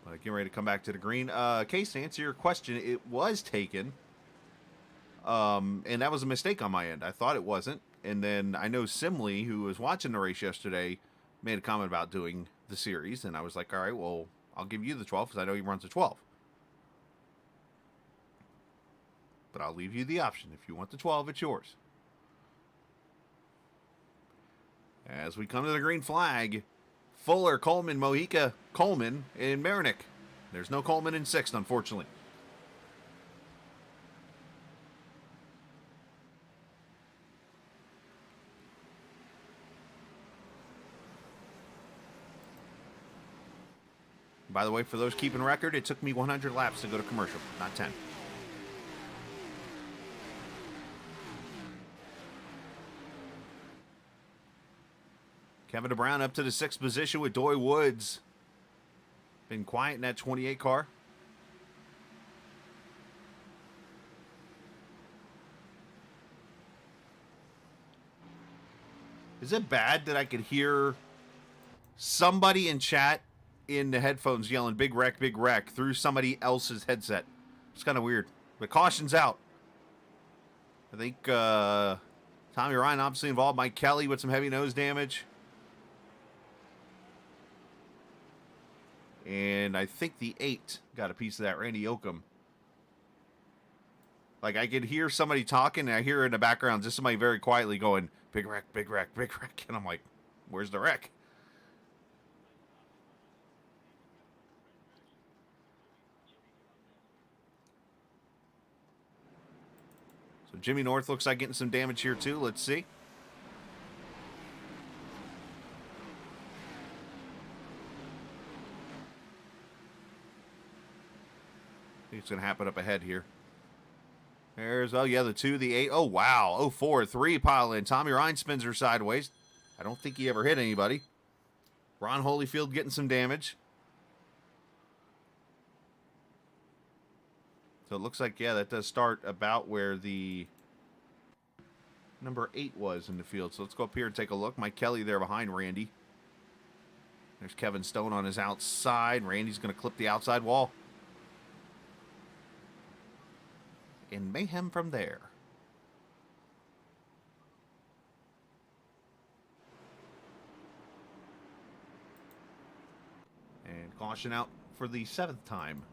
Getting ready to come back to the green. Case, to answer your question, it was taken. And that was a mistake on my end. I thought it wasn't. And then I know Simley, who was watching the race yesterday, made a comment about doing the series. And I was like, all right, well, I'll give you the 12 because I know he runs a 12. But I'll leave you the option. If you want the 12, it's yours. As we come to the green flag, Fuller, Coleman, Mojica, Coleman, and Marinick. There's no Coleman in 6th, unfortunately. By the way, for those keeping record, it took me 100 laps to go to commercial, not 10. Kevin DeBrown up to the 6th position with Doy Woods. Been quiet in that 28 car. Is it bad that I could hear somebody in chat in the headphones yelling big wreck through somebody else's headset? It's kind of weird. But caution's out. I think Tommy Ryan obviously involved. Mike Kelly with some heavy nose damage. And I think the 8 got a piece of that, Randy Oakham. Like, I could hear somebody talking, and I hear in the background just somebody very quietly going, big wreck, big wreck, big wreck. And I'm like, where's the wreck? So Jimmy North looks like getting some damage here, too. Let's see. I think it's going to happen up ahead here. There's, oh, yeah, the 2, the 8. Oh, wow. Oh, 4, 3 pile in. Tommy Ryan spins her sideways. I don't think he ever hit anybody. Ron Holyfield getting some damage. So it looks like, yeah, that does start about where the number 8 was in the field. So let's go up here and take a look. Mike Kelly there behind Randy. There's Kevin Stone on his outside. Randy's going to clip the outside wall. And mayhem from there. And caution out for the 7th time.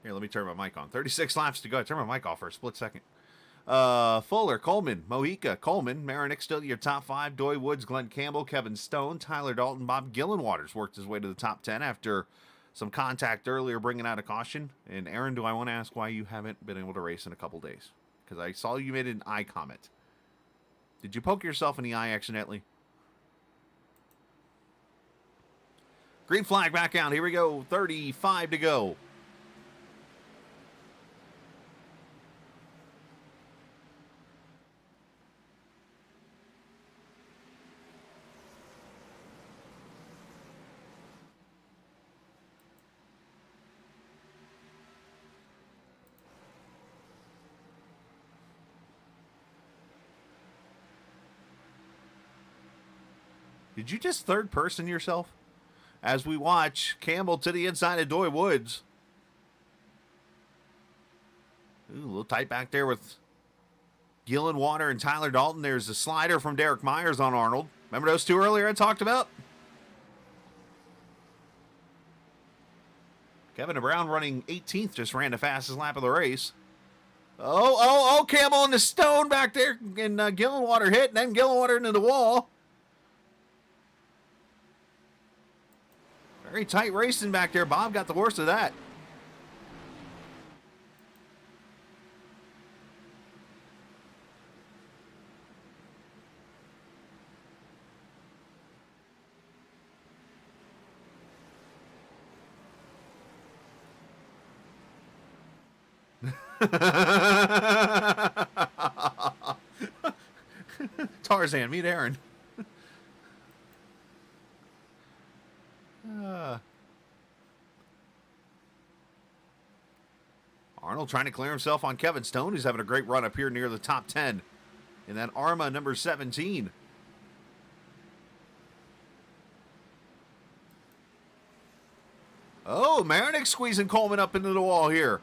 Here, let me turn my mic on. 36 laps to go. I turn my mic off for a split second. Fuller, Coleman, Mojica, Coleman, Marinick still your top 5. Doy Woods, Glenn Campbell, Kevin Stone, Tyler Dalton, Bob Gillenwaters worked his way to the top 10 after some contact earlier bringing out a caution. And Aaron, do I want to ask why you haven't been able to race in a couple days? Because I saw you made an eye comment. Did you poke yourself in the eye accidentally? Green flag back out. Here we go. 35 to go. Did you just third person yourself? As we watch Campbell to the inside of Doy Woods. Ooh, a little tight back there with Gillenwater and Tyler Dalton. There's a slider from Derek Myers on Arnold. Remember those two earlier I talked about? Kevin Brown running 18th just ran the fastest lap of the race. Oh, Campbell and the Stone back there. And Gillenwater hit, and then Gillenwater into the wall. Very tight racing back there. Bob got the worst of that. Tarzan, meet Aaron. Arnold trying to clear himself on Kevin Stone, who's having a great run up here near the top 10 in that Arma number 17. Oh, Marinick squeezing Coleman up into the wall here.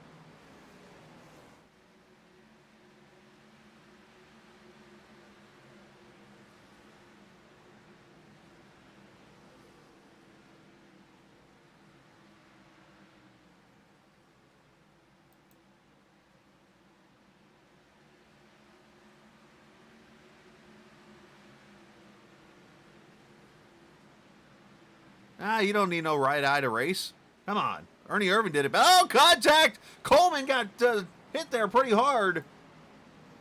You don't need no right eye to race. Come on. Ernie Irvin did it. Oh, contact! Coleman got hit there pretty hard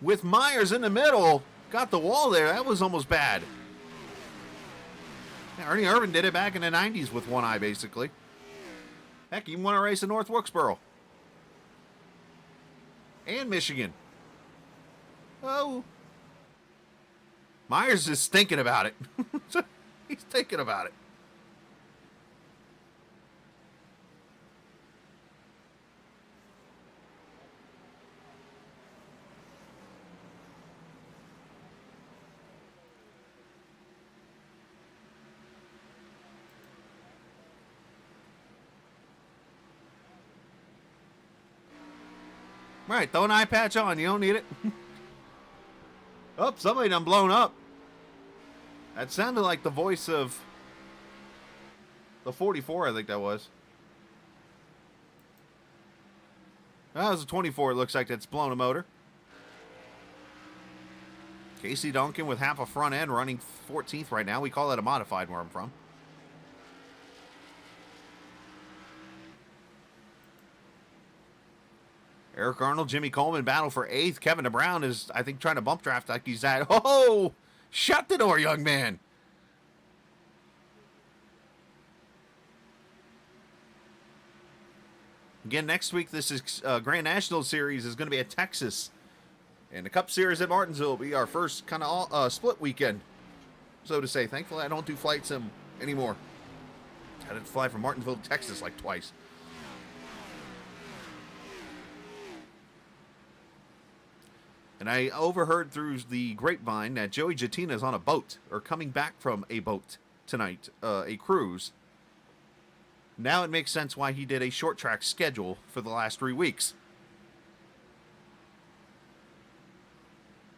with Myers in the middle. Got the wall there. That was almost bad. Yeah, Ernie Irvin did it back in the 90s with one eye, basically. Heck, even won a race in North Wilkesboro. And Michigan. Oh. Myers is thinking about it. He's thinking about it. Right, throw an eye patch on. You don't need it. Oh, somebody done blown up. That sounded like the voice of the 44, I think that was. That was a 24, it looks like that's blown a motor. Casey Duncan with half a front end running 14th right now. We call that a modified where I'm from. Eric Arnold, Jimmy Coleman battle for 8th. Kevin DeBrown is, I think, trying to bump draft like he's at. Oh, shut the door, young man. Again, next week, this is Grand National Series is going to be at Texas. And the Cup Series at Martinsville will be our first kind of split weekend, so to say. Thankfully, I don't do flight sim anymore. I had to fly from Martinsville to Texas like twice. And I overheard through the grapevine that Joey Jattina is on a boat, or coming back from a boat tonight, a cruise. Now it makes sense why he did a short track schedule for the last 3 weeks.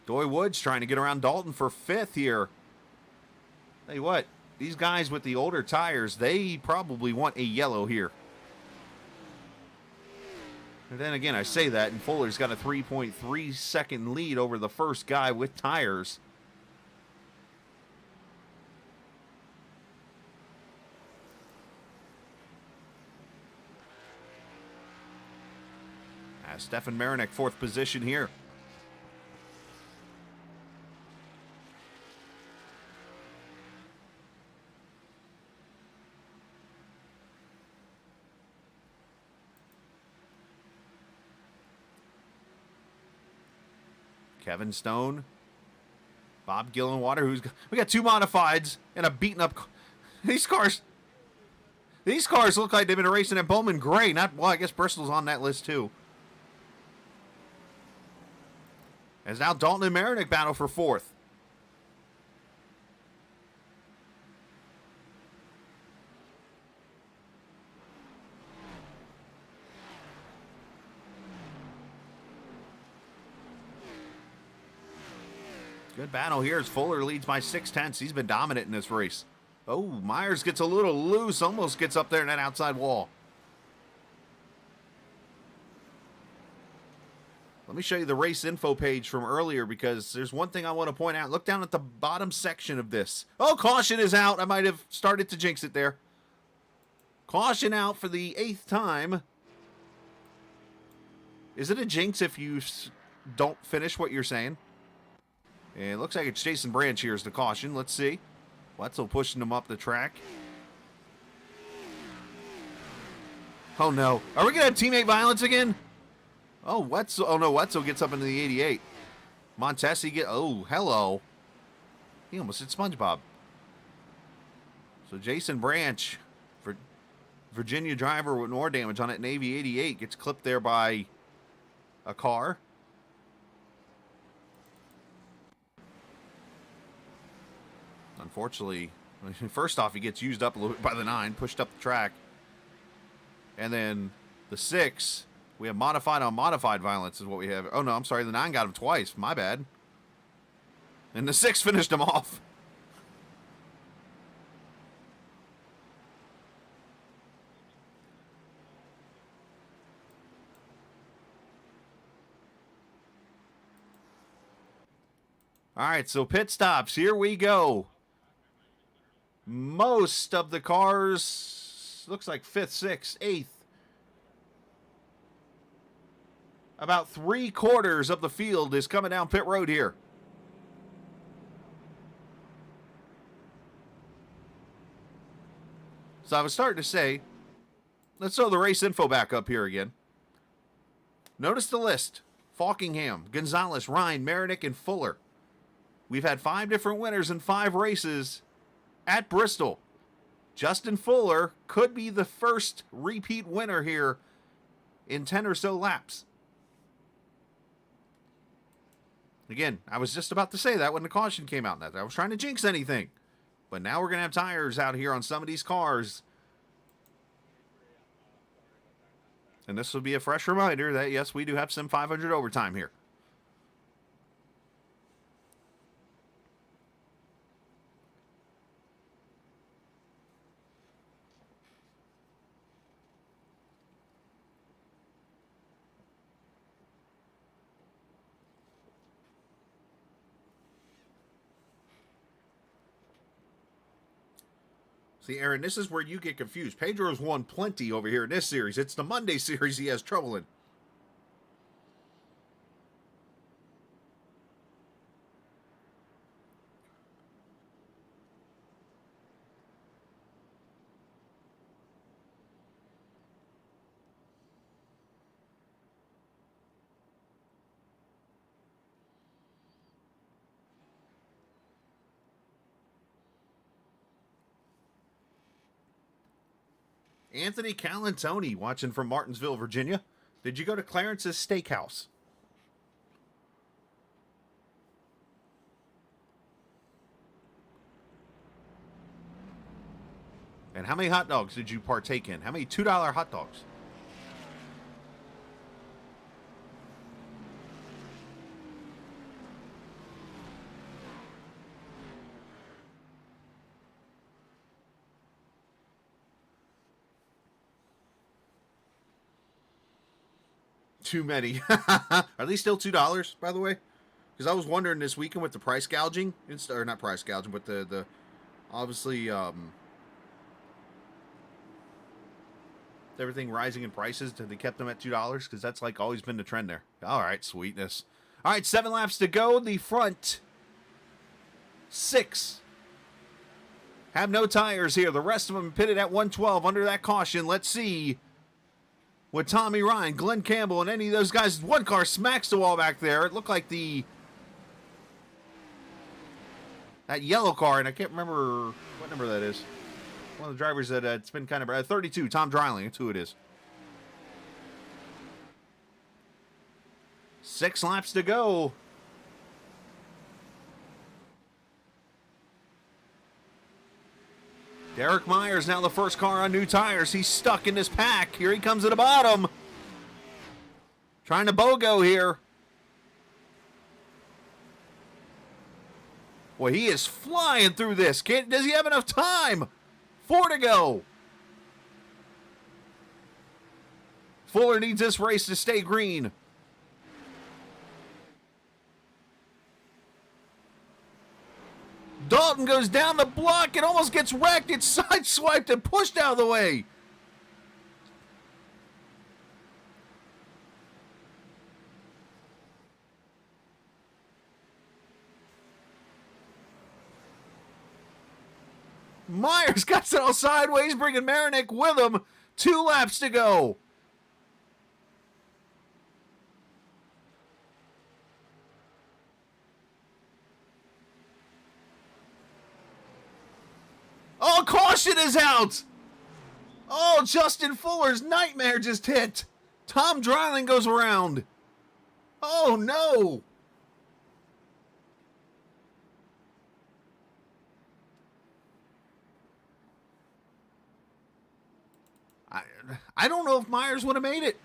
Doy Woods trying to get around Dalton for 5th here. Tell you what, these guys with the older tires, they probably want a yellow here. And then again, I say that, and Fuller's got a 3.3 second lead over the first guy with tires. Stefan Marinick, 4th position here. Kevin Stone, Bob Gillenwater, we got 2 modifieds and a beaten up. These cars look like they've been racing at Bowman Gray. Well, I guess Bristol's on that list too. As now Dalton and Marinick battle for 4th. Good battle here as Fuller leads by 6/10. He's been dominant in this race. Oh, Myers gets a little loose, almost gets up there in that outside wall. Let me show you the race info page from earlier, because there's one thing I want to point out. Look down at the bottom section of this. Oh, caution is out. I might have started to jinx it there. Caution out for the 8th time. Is it a jinx if you don't finish what you're saying? And it looks like it's Jason Branch here is the caution. Let's see. Wetzel pushing him up the track. Oh, no. Are we going to have teammate violence again? Oh, Wetzel. Oh, no. Wetzel gets up into the 88. Montesi oh, hello. He almost hit SpongeBob. So Jason Branch, Virginia driver with more damage on it, Navy 88, gets clipped there by a car. Unfortunately, first off, he gets used up a little bit by the 9, pushed up the track. And then the 6, we have modified on modified violence is what we have. Oh, no, I'm sorry. The 9 got him twice. My bad. And the 6 finished him off. All right, so pit stops. Here we go. Most of the cars, looks like 5th, 6th, 8th. About 3/4 of the field is coming down pit road here. So I was starting to say, let's throw the race info back up here again. Notice the list. Falkingham, Gonzalez, Ryan, Marinick, and Fuller. We've had 5 different winners in 5 races at Bristol. Justin Fuller could be the first repeat winner here in 10 or so laps. Again, I was just about to say that when the caution came out. Not that I was trying to jinx anything. But now we're going to have tires out here on some of these cars. And this will be a fresh reminder that, yes, we do have Sim500 overtime here. See, Aaron, this is where you get confused. Pedro's won plenty over here in this series. It's the Monday series he has trouble in. Anthony Calantoni watching from Martinsville, Virginia. Did you go to Clarence's Steakhouse? And how many hot dogs did you partake in? How many $2 hot dogs? Too many. Are these still $2, by the way? Because I was wondering this weekend with the price gouging, or not price gouging, but the obviously everything rising in prices. They kept them at $2 because that's like always been the trend there. All right, sweetness. All right, 7 laps to go. The front 6 have no tires here. The rest of them pitted at 112 under that caution. Let's see. With Tommy Ryan, Glenn Campbell, and any of those guys, one car smacks the wall back there. It looked like that yellow car, and I can't remember what number that is. One of the drivers that it's been kind of 32, Tom Dreiling, that's who it is. 6 laps to go. Derek Myers now the first car on new tires. He's stuck in this pack. Here he comes at the bottom. Trying to BOGO here. Boy, he is flying through this. Does he have enough time? 4 to go. Fuller needs this race to stay green. Dalton goes down the block and almost gets wrecked. It's sideswiped and pushed out of the way. Myers got it all sideways, bringing Marinick with him. 2 laps to go. Oh, caution is out! Oh, Justin Fuller's nightmare just hit. Tom Dreiling goes around. Oh, no! I don't know if Myers would have made it.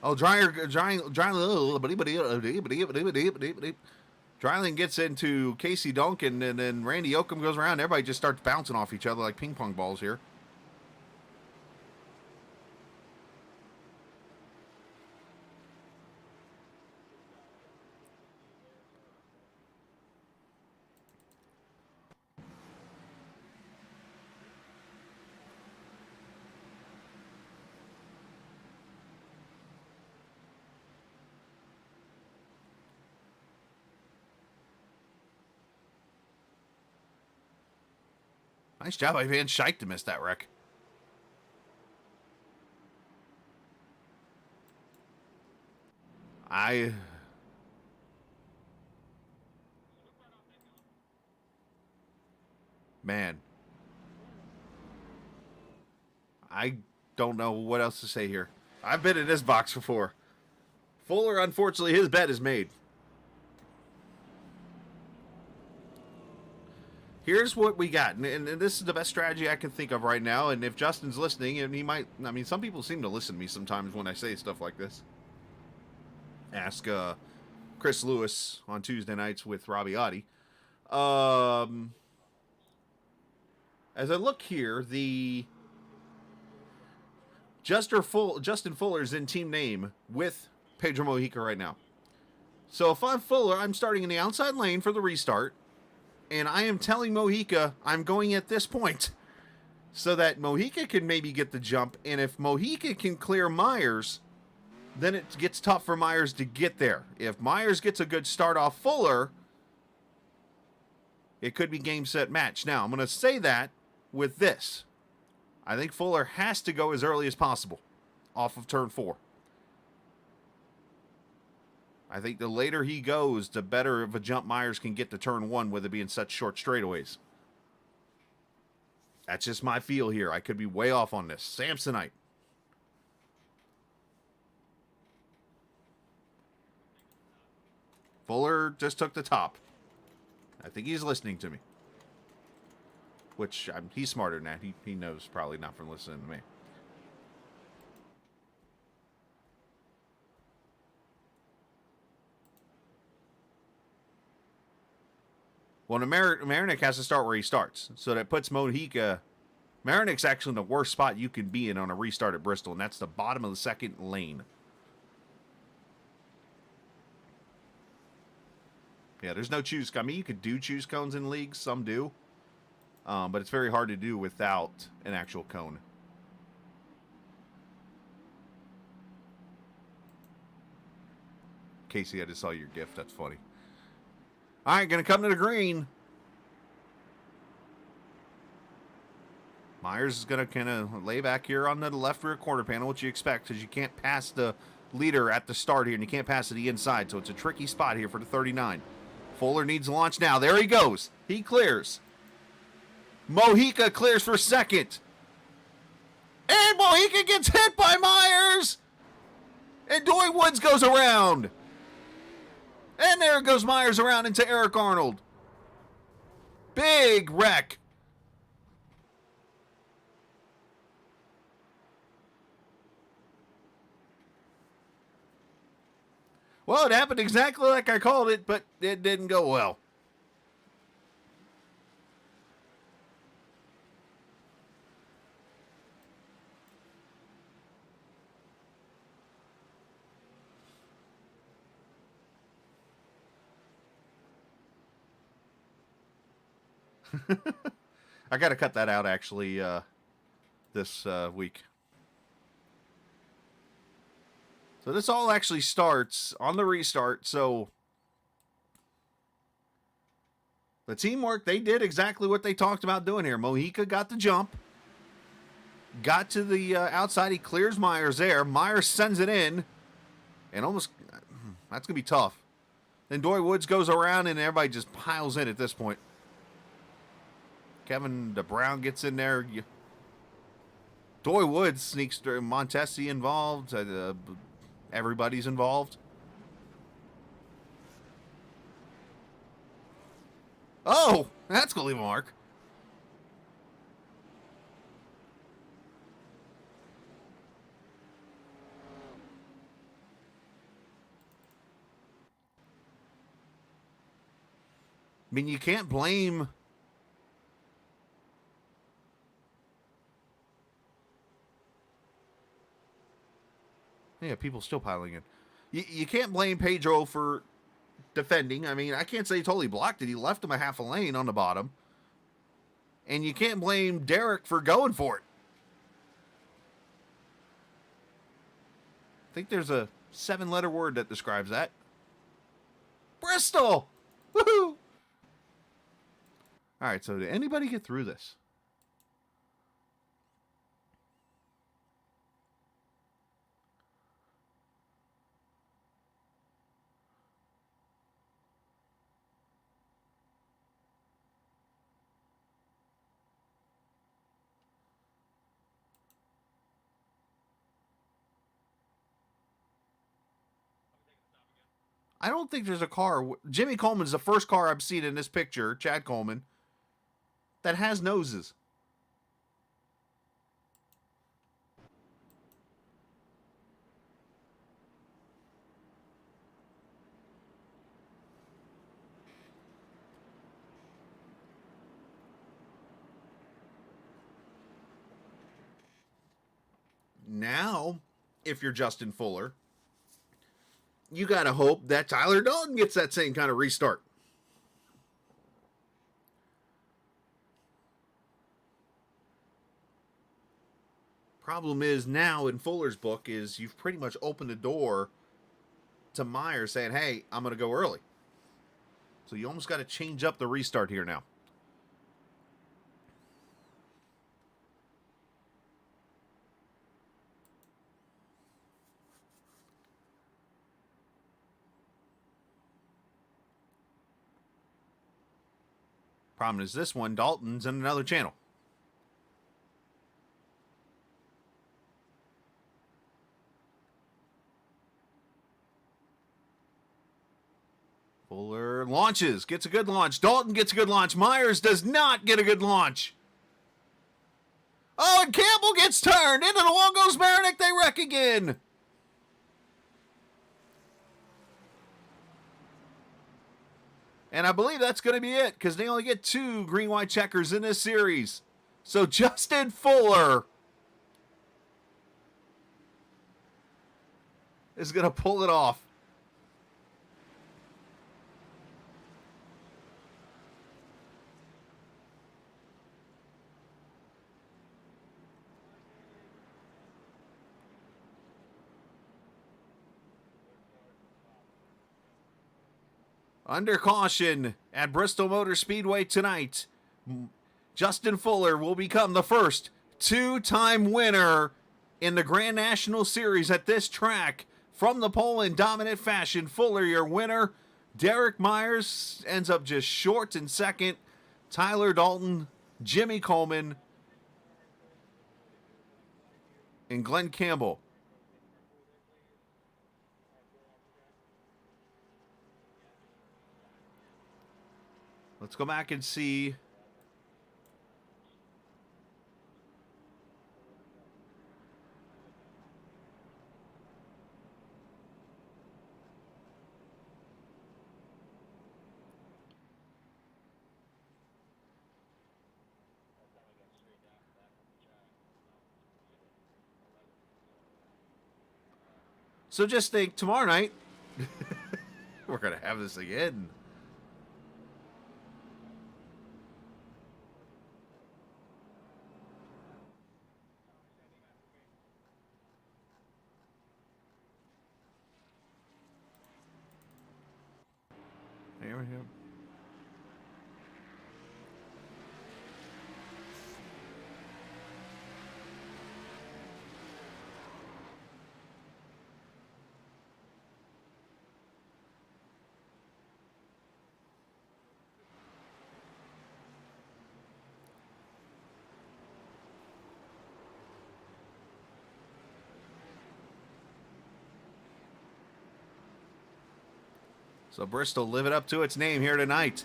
Oh, Dryling gets into Casey Duncan, and then Randy Oakham goes around. Everybody just starts bouncing off each other like ping pong balls here. Nice job by Van Schaik to miss that wreck. Man. I don't know what else to say here. I've been in this box before. Fuller, unfortunately, his bet is made. Here's what we got, and this is the best strategy I can think of right now, and if Justin's listening, and he might, I mean, some people seem to listen to me sometimes when I say stuff like this. Ask Chris Lewis on Tuesday nights with Robbie Oddie. As I look here, the Justin Fuller's in team name with Pedro Mojica right now. So if I'm Fuller, I'm starting in the outside lane for the restart. And I am telling Mojica I'm going at this point so that Mojica can maybe get the jump. And if Mojica can clear Myers, then it gets tough for Myers to get there. If Myers gets a good start off Fuller, it could be game, set, match. Now, I'm going to say that with this. I think Fuller has to go as early as possible off of turn 4. I think the later he goes, the better of a jump Myers can get to turn 1 with it being such short straightaways. That's just my feel here. I could be way off on this. Samsonite. Fuller just took the top. I think he's listening to me. Which, he's smarter than that. He knows probably not from listening to me. Well, Marinick has to start where he starts. So that puts Mojica... Marinick's actually in the worst spot you can be in on a restart at Bristol, and that's the bottom of the second lane. Yeah, there's no choose... I mean, you could do choose cones in leagues. Some do. But it's very hard to do without an actual cone. Casey, I just saw your gift. That's funny. All right, going to come to the green. Myers is going to kind of lay back here on the left rear quarter panel, which you expect, because you can't pass the leader at the start here, and you can't pass to the inside, so it's a tricky spot here for the 39. Fuller needs to launch now. There he goes. He clears. Mojica clears for second. And Mojica gets hit by Myers. And Doy Woods goes around. And there goes Myers around into Eric Arnold. Big wreck. Well, it happened exactly like I called it, but it didn't go well. I got to cut that out, actually, this week. So this all actually starts on the restart. So the teamwork, they did exactly what they talked about doing here. Mojica got the jump. Got to the outside. He clears Myers there. Myers sends it in. And almost, that's going to be tough. Then Doy Woods goes around and everybody just piles in at this point. Kevin DeBrown gets in there. Doy Woods sneaks through. Montesi involved. Everybody's involved. Oh, that's going to leave a mark. I mean, you can't blame... Yeah, people still piling in. You can't blame Pedro for defending. I mean, I can't say he totally blocked it. He left him a half a lane on the bottom. And you can't blame Derek for going for it. I think there's a 7-letter word that describes that. Bristol! Woohoo! All right, so did anybody get through this? I don't think there's a car. Jimmy Coleman's the first car I've seen in this picture, Chad Coleman, that has noses. Now, if you're Justin Fuller, you got to hope that Tyler Dalton gets that same kind of restart. Problem is now in Fuller's book is you've pretty much opened the door to Myers saying, hey, I'm going to go early. So you almost got to change up the restart here now. Problem is this one, Dalton's in another channel. Fuller launches, gets a good launch. Dalton gets a good launch. Myers does not get a good launch. Oh, and Campbell gets turned. Into the wall goes Marinick. They wreck again. And I believe that's going to be it because they only get 2 green-white checkers in this series. So Justin Fuller is going to pull it off. Under caution at Bristol Motor Speedway tonight, Justin Fuller will become the first 2-time winner in the Grand National Series at this track. From the pole in dominant fashion, Fuller your winner. Derek Myers ends up just short in second. Tyler Dalton, Jimmy Coleman, and Glenn Campbell. Let's go back and see. So just think, tomorrow night, we're going to have this again. Here we go. So Bristol living up to its name here tonight.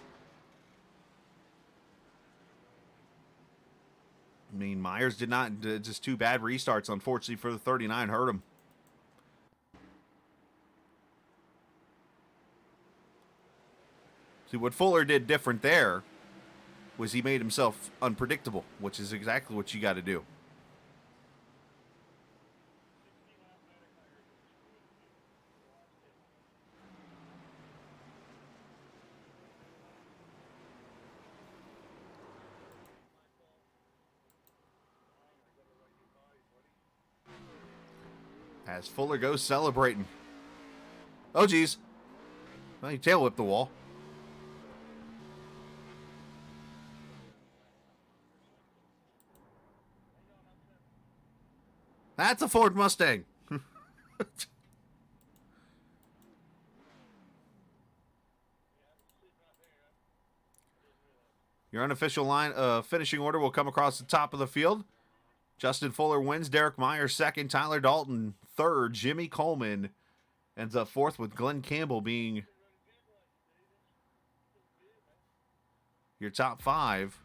I mean, Myers did not, just 2 bad restarts, unfortunately, for the 39, hurt him. See, what Fuller did different there was he made himself unpredictable, which is exactly what you got to do. As Fuller goes celebrating. Oh, geez. Well, he tail whipped the wall. That's a Ford Mustang. Your unofficial line finishing order will come across the top of the field. Justin Fuller wins. Derek Myers second. Tyler Dalton third. Jimmy Coleman ends up fourth, with Glenn Campbell being your top 5.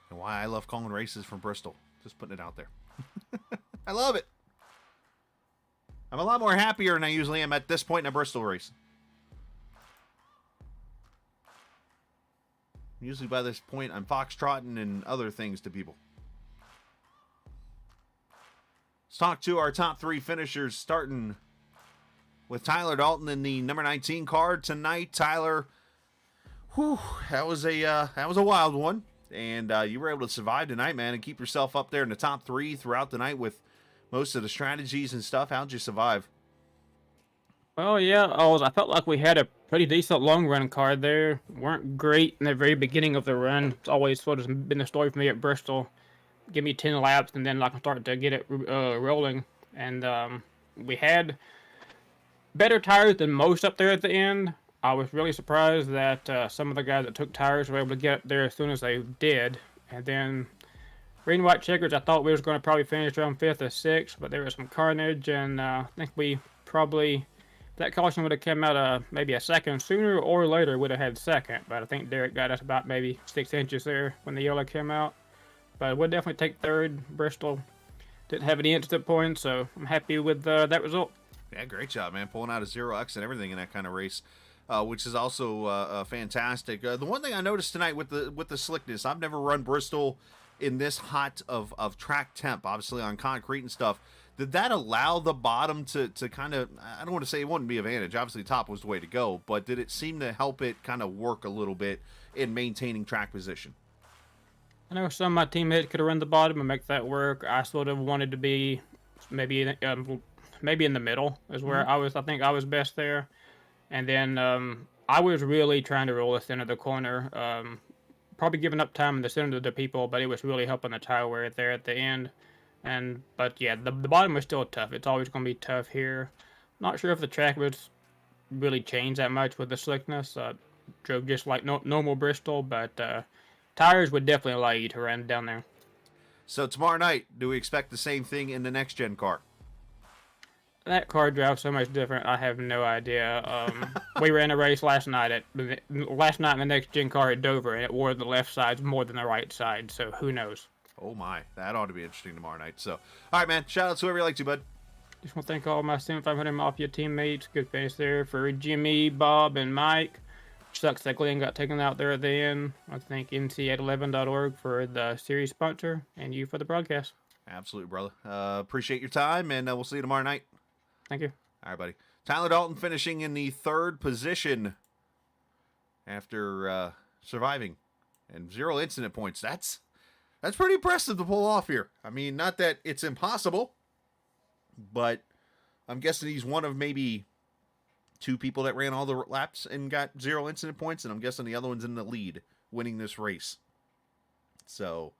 And why I love calling races from Bristol. Just putting it out there. I love it. I'm a lot more happier than I usually am at this point in a Bristol race. Usually by this point, I'm foxtrotting and other things to people. Let's talk to our top 3 finishers, starting with Tyler Dalton in the number 19 car tonight. Tyler, that was a wild one, and you were able to survive tonight, man, and keep yourself up there in the top 3 throughout the night with most of the strategies and stuff. How'd you survive? Well, yeah, I felt like we had a pretty decent long run card there. Weren't great in the very beginning of the run. It's always sort of been the story for me at Bristol. Give me 10 laps, and then I can start to get it rolling. And we had better tires than most up there at the end. I was really surprised that some of the guys that took tires were able to get up there as soon as they did. And then green, white checkers, I thought we was going to probably finish around 5th or 6th, but there was some carnage, and I think we probably, if that caution would have come out maybe a second sooner or later, would have had second. But I think Derek got us about maybe 6 inches there when the yellow came out. But we'll definitely take 3rd. Bristol didn't have any instant points, so I'm happy with that result. Yeah, great job, man. Pulling out a 0x and everything in that kind of race, which is also fantastic. The one thing I noticed tonight with the slickness, I've never run Bristol in this hot of track temp, obviously on concrete and stuff. Did that allow the bottom to kind of, I don't want to say it wouldn't be advantage, obviously top was the way to go, but did it seem to help it kind of work a little bit in maintaining track position? I know some of my teammates could have run the bottom and make that work. I sort of wanted to be maybe in the middle is where I think I was best there. And then I was really trying to roll the center of the corner. Probably giving up time in the center of the people, but it was really helping the tire wear there at the end. But yeah, the bottom was still tough. It's always going to be tough here. Not sure if the track was really changed that much with the slickness. Drove just like normal Bristol, but tires would definitely allow you to run down there. So tomorrow night, do we expect the same thing in the next gen car? That car drives so much different. I have no idea. We ran a race last night in the next gen car at Dover, and it wore the left side more than the right side. So who knows? Oh my, that ought to be interesting tomorrow night. So, all right, man. Shout out to whoever you like to, bud. Just want to thank all my Sim500 Mafia teammates. Good finish there for Jimmy, Bob, and Mike. Sucks that Glenn got taken out there at the end. I want to thank NC811.org for the series sponsor and you for the broadcast. Absolutely, brother. Appreciate your time, and we'll see you tomorrow night. Thank you. All right, buddy. Tyler Dalton finishing in the 3rd position after surviving and 0 incident points. That's pretty impressive to pull off here. I mean, not that it's impossible, but I'm guessing he's one of maybe 2 people that ran all the laps and got 0 incident points, and I'm guessing the other one's in the lead winning this race. So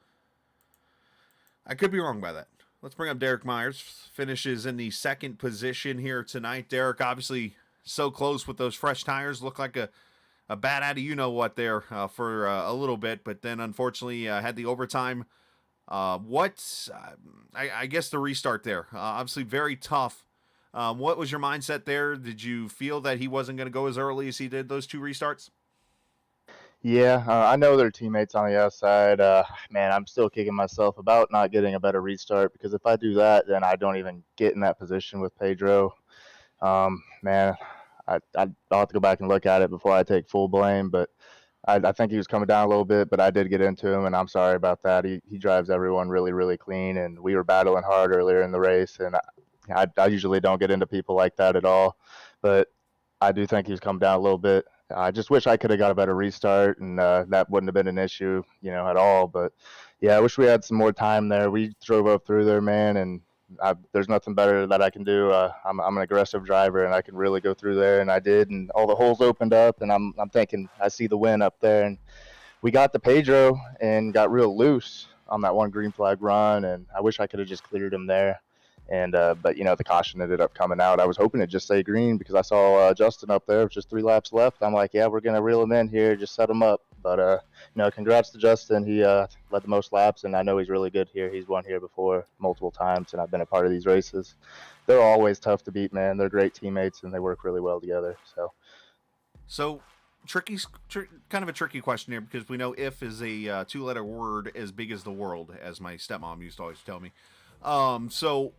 I could be wrong by that. Let's bring up Derek Myers. Finishes in the 2nd position here tonight. Derek, obviously so close with those fresh tires. Looked like a a bat out of you-know-what there for a little bit, but then unfortunately had the overtime. I guess the restart there, obviously very tough. What was your mindset there? Did you feel that he wasn't going to go as early as he did those 2 restarts? Yeah, I know their teammates on the outside. Man, I'm still kicking myself about not getting a better restart because if I do that, then I don't even get in that position with Pedro. Man, I'll have to go back and look at it before I take full blame, but I think he was coming down a little bit, but I did get into him, and I'm sorry about that. He drives everyone really, really clean, and we were battling hard earlier in the race, and I usually don't get into people like that at all, but I do think he's come down a little bit. I just wish I could have got a better restart, and that wouldn't have been an issue, at all. But yeah, I wish we had some more time there. We drove up through there, man, and there's nothing better that I can do. I'm an aggressive driver, and I can really go through there, and I did, and all the holes opened up, and I'm thinking I see the win up there, and we got to Pedro and got real loose on that one green flag run, and I wish I could have just cleared him there. And but the caution ended up coming out. I was hoping to just stay green because I saw Justin up there with just 3 laps left. I'm like, yeah, we're gonna reel him in here, just set him up. But congrats to Justin. He led the most laps, and I know he's really good here. He's won here before multiple times, and I've been a part of these races. They're always tough to beat, man. They're great teammates, and they work really well together. So kind of a tricky question here because we know if is a 2-letter word as big as the world, as my stepmom used to always tell me. So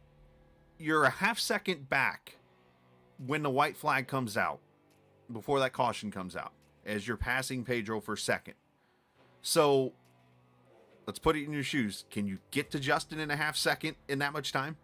you're a half second back when the white flag comes out, before that caution comes out, as you're passing Pedro for second. So let's put it in your shoes. Can you get to Justin in a half second in that much time?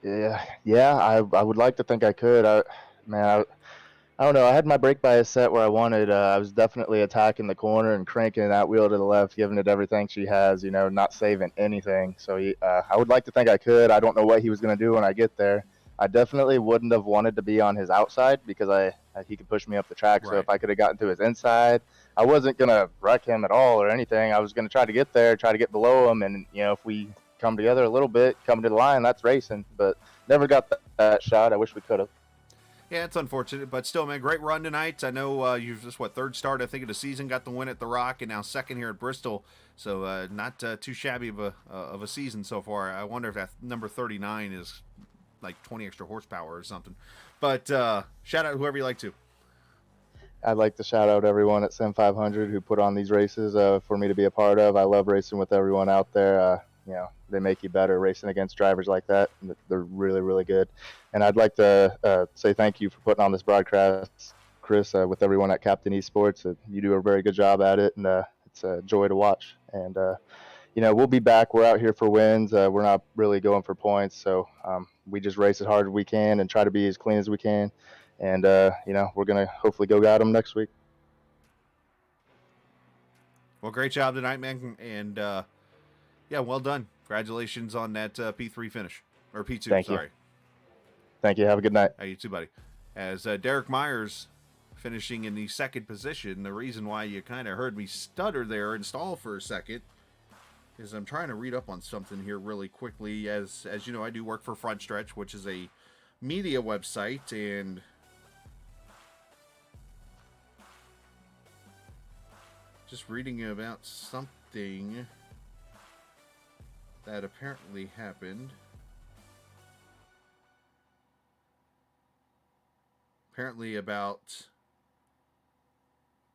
Yeah, I would like to think I could. I don't know. I had my brake bias set where I wanted. I was definitely attacking the corner and cranking that wheel to the left, giving it everything she has, not saving anything. So I would like to think I could. I don't know what he was going to do when I get there. I definitely wouldn't have wanted to be on his outside because he could push me up the track. Right. So if I could have gotten to his inside, I wasn't going to wreck him at all or anything. I was going to try to get there, try to get below him. And, if we come together a little bit, come to the line, that's racing. But never got that shot. I wish we could have. Yeah, it's unfortunate, but still, man, great run tonight. I know you've just, 3rd start, I think, of the season, got the win at the Rock, and now 2nd here at Bristol. So not too shabby of a season so far. I wonder if that number 39 is like 20 extra horsepower or something. But shout out whoever you like to. I'd like to shout out everyone at Sim500 who put on these races for me to be a part of. I love racing with everyone out there. They make you better racing against drivers like that. They're really, really good. And I'd like to say thank you for putting on this broadcast, Chris, with everyone at Captain Esports. You do a very good job at it, and it's a joy to watch. And, we'll be back. We're out here for wins. We're not really going for points. So we just race as hard as we can and try to be as clean as we can. And, we're going to hopefully go get them next week. Well, great job tonight, man. And, yeah, well done. Congratulations on that P3 finish. Or P2, Thank sorry. You. Thank you. Have a good night. Hey, you too, buddy. As Derek Myers finishing in the 2nd position, the reason why you kind of heard me stutter there and stall for a second is I'm trying to read up on something here really quickly. As you know, I do work for Front Stretch, which is a media website, and just reading about something that apparently happened. Apparently about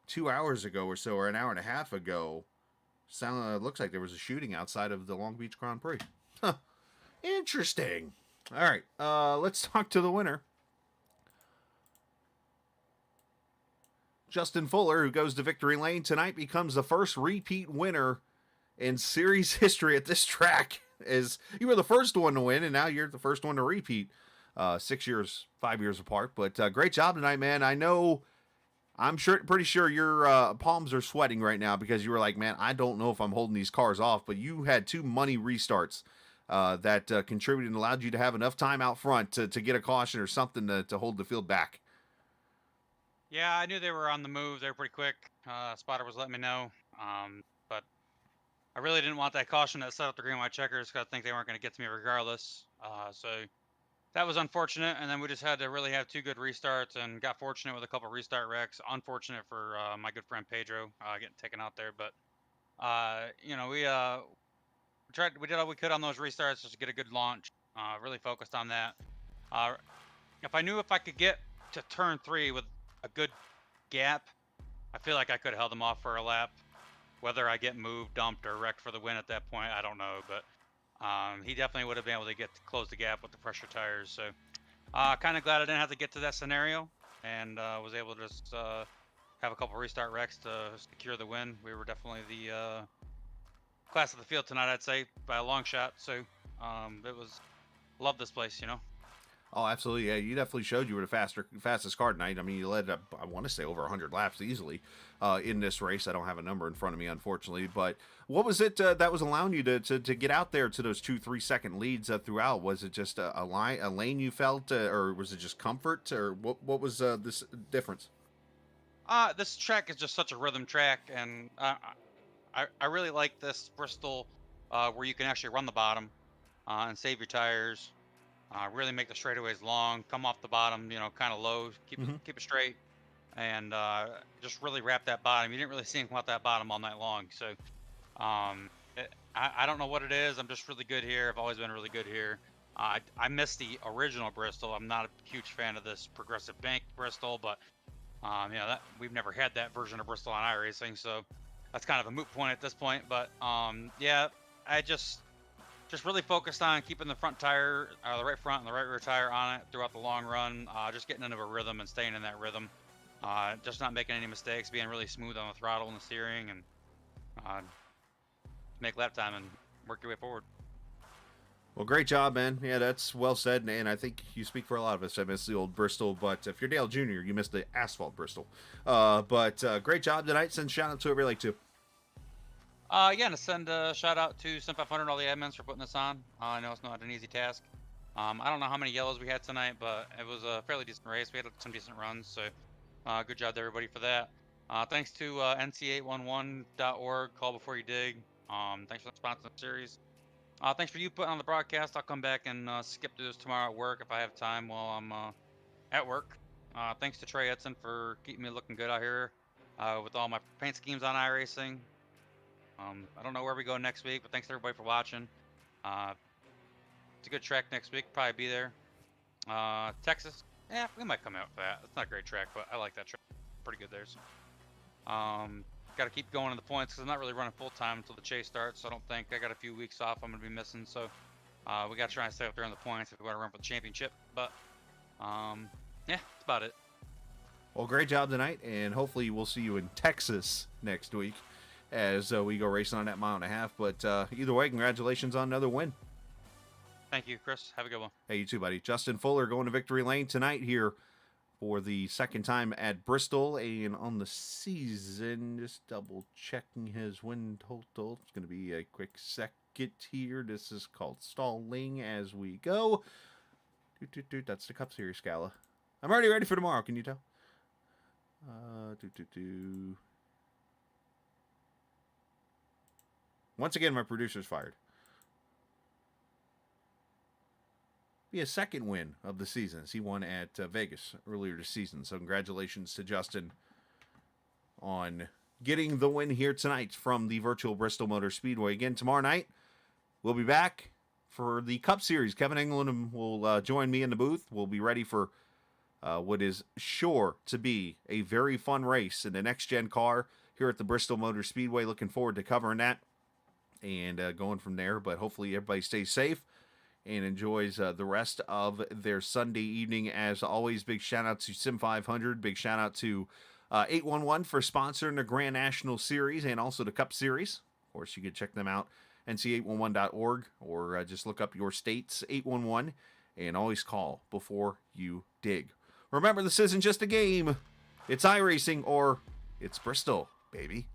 2 hours ago or so, or an hour and a half ago, looks like there was a shooting outside of the Long Beach Grand Prix. Huh. Interesting. All right, let's talk to the winner. Justin Fuller, who goes to victory lane tonight, becomes the first repeat winner in series history at this track. As you were the first one to win, and now you're the first one to repeat. 5 years apart. But great job tonight, man. I'm pretty sure your palms are sweating right now because you were like, man, I don't know if I'm holding these cars off. But you had 2 money restarts that contributed and allowed you to have enough time out front to get a caution or something to hold the field back. Yeah, I knew they were on the move. They were pretty quick. Spotter was letting me know. But I really didn't want that caution that set up the green white checkers because I think they weren't going to get to me regardless. So that was unfortunate, and then we just had to really have 2 good restarts and got fortunate with a couple restart wrecks. Unfortunate for my good friend Pedro getting taken out there, but you know, we did all we could on those restarts just to get a good launch. Really focused on that. Uh, if I knew if I could get to turn 3 with a good gap, I feel like I could have held him off for a lap. Whether I get moved, dumped, or wrecked for the win at that point, I don't know, but he definitely would have been able to close the gap with the fresher tires. So kind of glad I didn't have to get to that scenario, and was able to just have a couple restart wrecks to secure the win. We were definitely the class of the field tonight, I'd say, by a long shot. So it was, love this place, you know. Oh, absolutely. Yeah, you definitely showed you were the fastest car tonight. I mean, you led up, I want to say, over 100 laps easily in this race. I don't have a number in front of me, unfortunately. But what was it that was allowing you to get out there to those 2-3 second leads throughout? Was it just a lane you felt, or was it just comfort, or what was this difference? This track is just such a rhythm track, and I really like this Bristol where you can actually run the bottom and save your tires. Really make the straightaways long, come off the bottom, you know, kind of low, keep it straight, and just really wrap that bottom. You didn't really see him come out that bottom all night long. So I don't know what it is. I'm just really good here. I've always been really good here. I miss the original Bristol. I'm not a huge fan of this progressive bank Bristol, but you know, that we've never had that version of Bristol on iRacing, so that's kind of a moot point at this point. But yeah, I just really focused on keeping the front tire, the right front and the right rear tire on it throughout the long run. Just getting into a rhythm and staying in that rhythm. Just not making any mistakes, being really smooth on the throttle and the steering, and make lap time and work your way forward. Well, great job, man. Yeah, that's well said, and I think you speak for a lot of us. I miss the old Bristol, but if you're Dale Jr., you missed the asphalt Bristol. But great job tonight. Send shout out to everybody too. Yeah, and to send a shout out to Sim500, all the admins for putting this on. I know it's not an easy task. I don't know how many yellows we had tonight, but it was a fairly decent race. We had some decent runs, so good job to everybody for that. Thanks to nc811.org, Call Before You Dig. Thanks for sponsoring the series. Thanks for you putting on the broadcast. I'll come back and skip through this tomorrow at work if I have time while I'm at work. Thanks to Trey Edson for keeping me looking good out here with all my paint schemes on iRacing. I don't know where we go next week, but thanks to everybody for watching. It's a good track next week. Probably be there. Texas, yeah, we might come out for that. It's not a great track, but I like that track. Pretty good there. So. Got to keep going in the points because I'm not really running full time until the chase starts. So I don't think I got a few weeks off I'm going to be missing. So we got to try and stay up there in the points if we want to run for the championship. But yeah, that's about it. Well, great job tonight, and hopefully we'll see you in Texas next week as we go racing on that 1.5 miles. But either way, congratulations on another win. Thank you, Chris. Have a good one. Hey, you too, buddy. Justin Fuller going to victory lane tonight here for the second time at Bristol, and on the season, just double checking his win total. It's going to be a quick second here. This is called stalling as we go. That's the Cup Series Scala. I'm already ready for tomorrow. Can you tell? Once again, my producer's fired. Be a second win of the season as he won at Vegas earlier this season. So congratulations to Justin on getting the win here tonight from the virtual Bristol Motor Speedway. Again, tomorrow night, we'll be back for the Cup Series. Kevin England will join me in the booth. We'll be ready for what is sure to be a very fun race in the next-gen car here at the Bristol Motor Speedway. Looking forward to covering that and going from there. But hopefully everybody stays safe and enjoys the rest of their Sunday evening. As always, big shout out to Sim500. Big shout out to 811 for sponsoring the Grand National Series and also the Cup Series. Of course, you can check them out, nc811.org, or just look up your state's 811 and always call before you dig. Remember, this isn't just a game. It's iRacing, or it's Bristol, baby.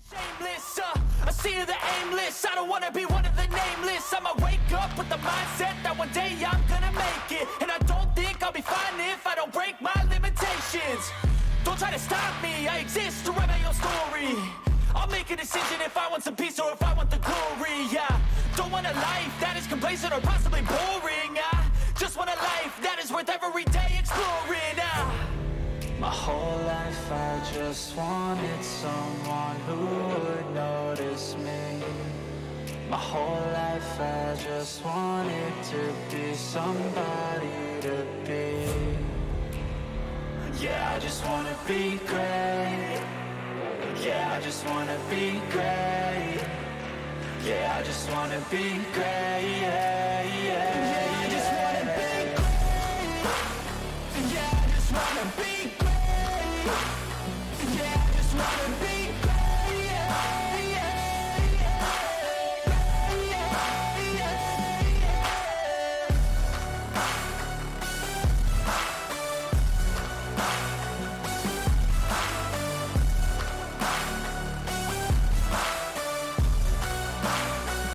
Shameless, a sea of the aimless. I don't wanna be one of the nameless. I'ma wake up with the mindset that one day I'm gonna make it. And I don't think I'll be fine if I don't break my limitations. gonna stop me. I exist to write my own story. I'll make a decision if I want some peace or if I want the glory. Yeah, don't want a life that is complacent or possibly boring. I just want a life that is worth every day exploring. My whole life I just wanted someone who would notice me. My whole life I just wanted to be somebody to be. Yeah, I just wanna be great. Yeah, I just wanna be great. Yeah, I just wanna be great. Yeah, yeah, Yeah, I just wanna be great. Yeah, I just wanna be great. Yeah, I just wanna be great.